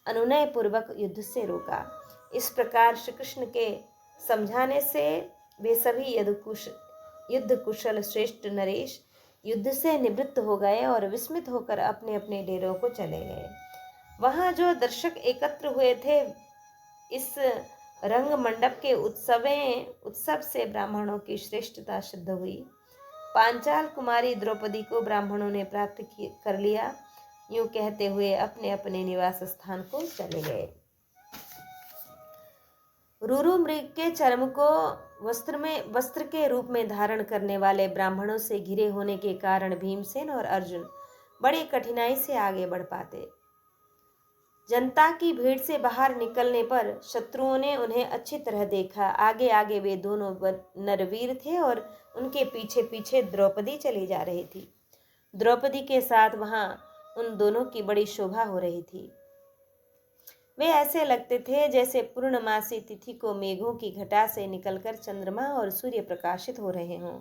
अनुनय पूर्वक युद्ध से रोका। इस प्रकार श्री कृष्ण के समझाने से वे सभी युद्ध कुशल श्रेष्ठ नरेश युद्ध से निवृत्त हो गए और विस्मित होकर अपने अपने डेरों को चले गए। वहां जो दर्शक एकत्र हुए थे, इस रंग मंडप के उत्सव से ब्राह्मणों की श्रेष्ठता सिद्ध हुई। पांचाल कुमारी द्रौपदी को ब्राह्मणों ने प्राप्त कर लिया। यूं कहते हुए अपने अपने निवास स्थान को चले गए। रूरु मृग के चर्म को वस्त्र के रूप में धारण करने वाले ब्राह्मणों से घिरे होने के कारण भीमसेन और अर्जुन बड़ी कठिनाई से आगे बढ़ पाते। जनता की भीड़ से बाहर निकलने पर शत्रुओं ने उन्हें अच्छी तरह देखा। आगे आगे वे दोनों नरवीर थे और उनके पीछे पीछे द्रौपदी चली जा रही थी। द्रौपदी के साथ वहां उन दोनों की बड़ी शोभा हो रही थी। वे ऐसे लगते थे जैसे पूर्णमासी तिथि को मेघों की घटा से निकलकर चंद्रमा और सूर्य प्रकाशित हो रहे हों।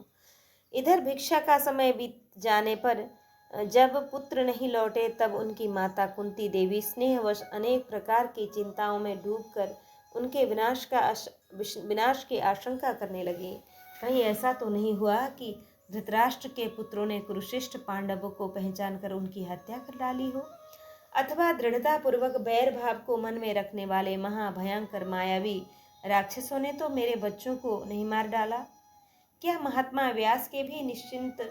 इधर भिक्षा का समय बीत जाने पर जब पुत्र नहीं लौटे तब उनकी माता कुंती देवी स्नेहवश अनेक प्रकार की चिंताओं में डूबकर उनके विनाश की आशंका करने लगी। कहीं ऐसा तो नहीं हुआ कि धृतराष्ट्र के पुत्रों ने कुरुश्रेष्ठ पांडवों को पहचान कर उनकी हत्या कर डाली हो, अथवा दृढ़ता पूर्वक बैर भाव को मन में रखने वाले महाभयंकर मायावी राक्षसों ने तो मेरे बच्चों को नहीं मार डाला। क्या महात्मा व्यास के भी निश्चित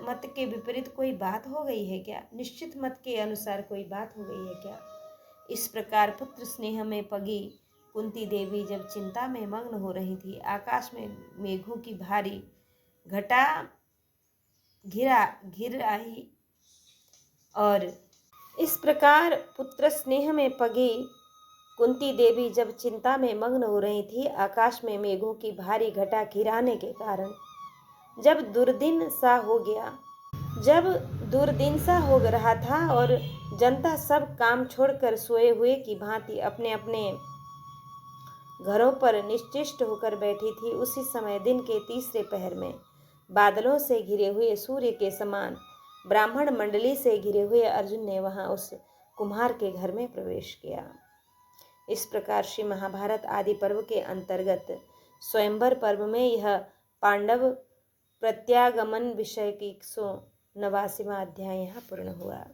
मत के विपरीत कोई बात हो गई है क्या? निश्चित मत के अनुसार कोई बात हो गई है क्या? इस प्रकार पुत्र स्नेह में पगी कुंती देवी जब चिंता में मग्न हो रही थी, आकाश में मेघों की भारी घटा घिर आई और इस प्रकार पुत्र स्नेह में पगी कुंती देवी जब चिंता में मग्न हो रही थी, आकाश में मेघों की भारी घटा घिराने के कारण जब दुर्दिन सा हो रहा था और जनता सब काम छोड़कर सोए हुए की भांति अपने अपने घरों पर निश्चिष्ट होकर बैठी थी, उसी समय दिन के तीसरे पहर में बादलों से घिरे हुए सूर्य के समान ब्राह्मण मंडली से घिरे हुए अर्जुन ने वहां उस कुम्हार के घर में प्रवेश किया। इस प्रकार श्री महाभारत आदि पर्व के अंतर्गत स्वयंवर पर्व में यह पांडव प्रत्यागमन विषय की 189वां अध्याय यहाँ पूर्ण हुआ।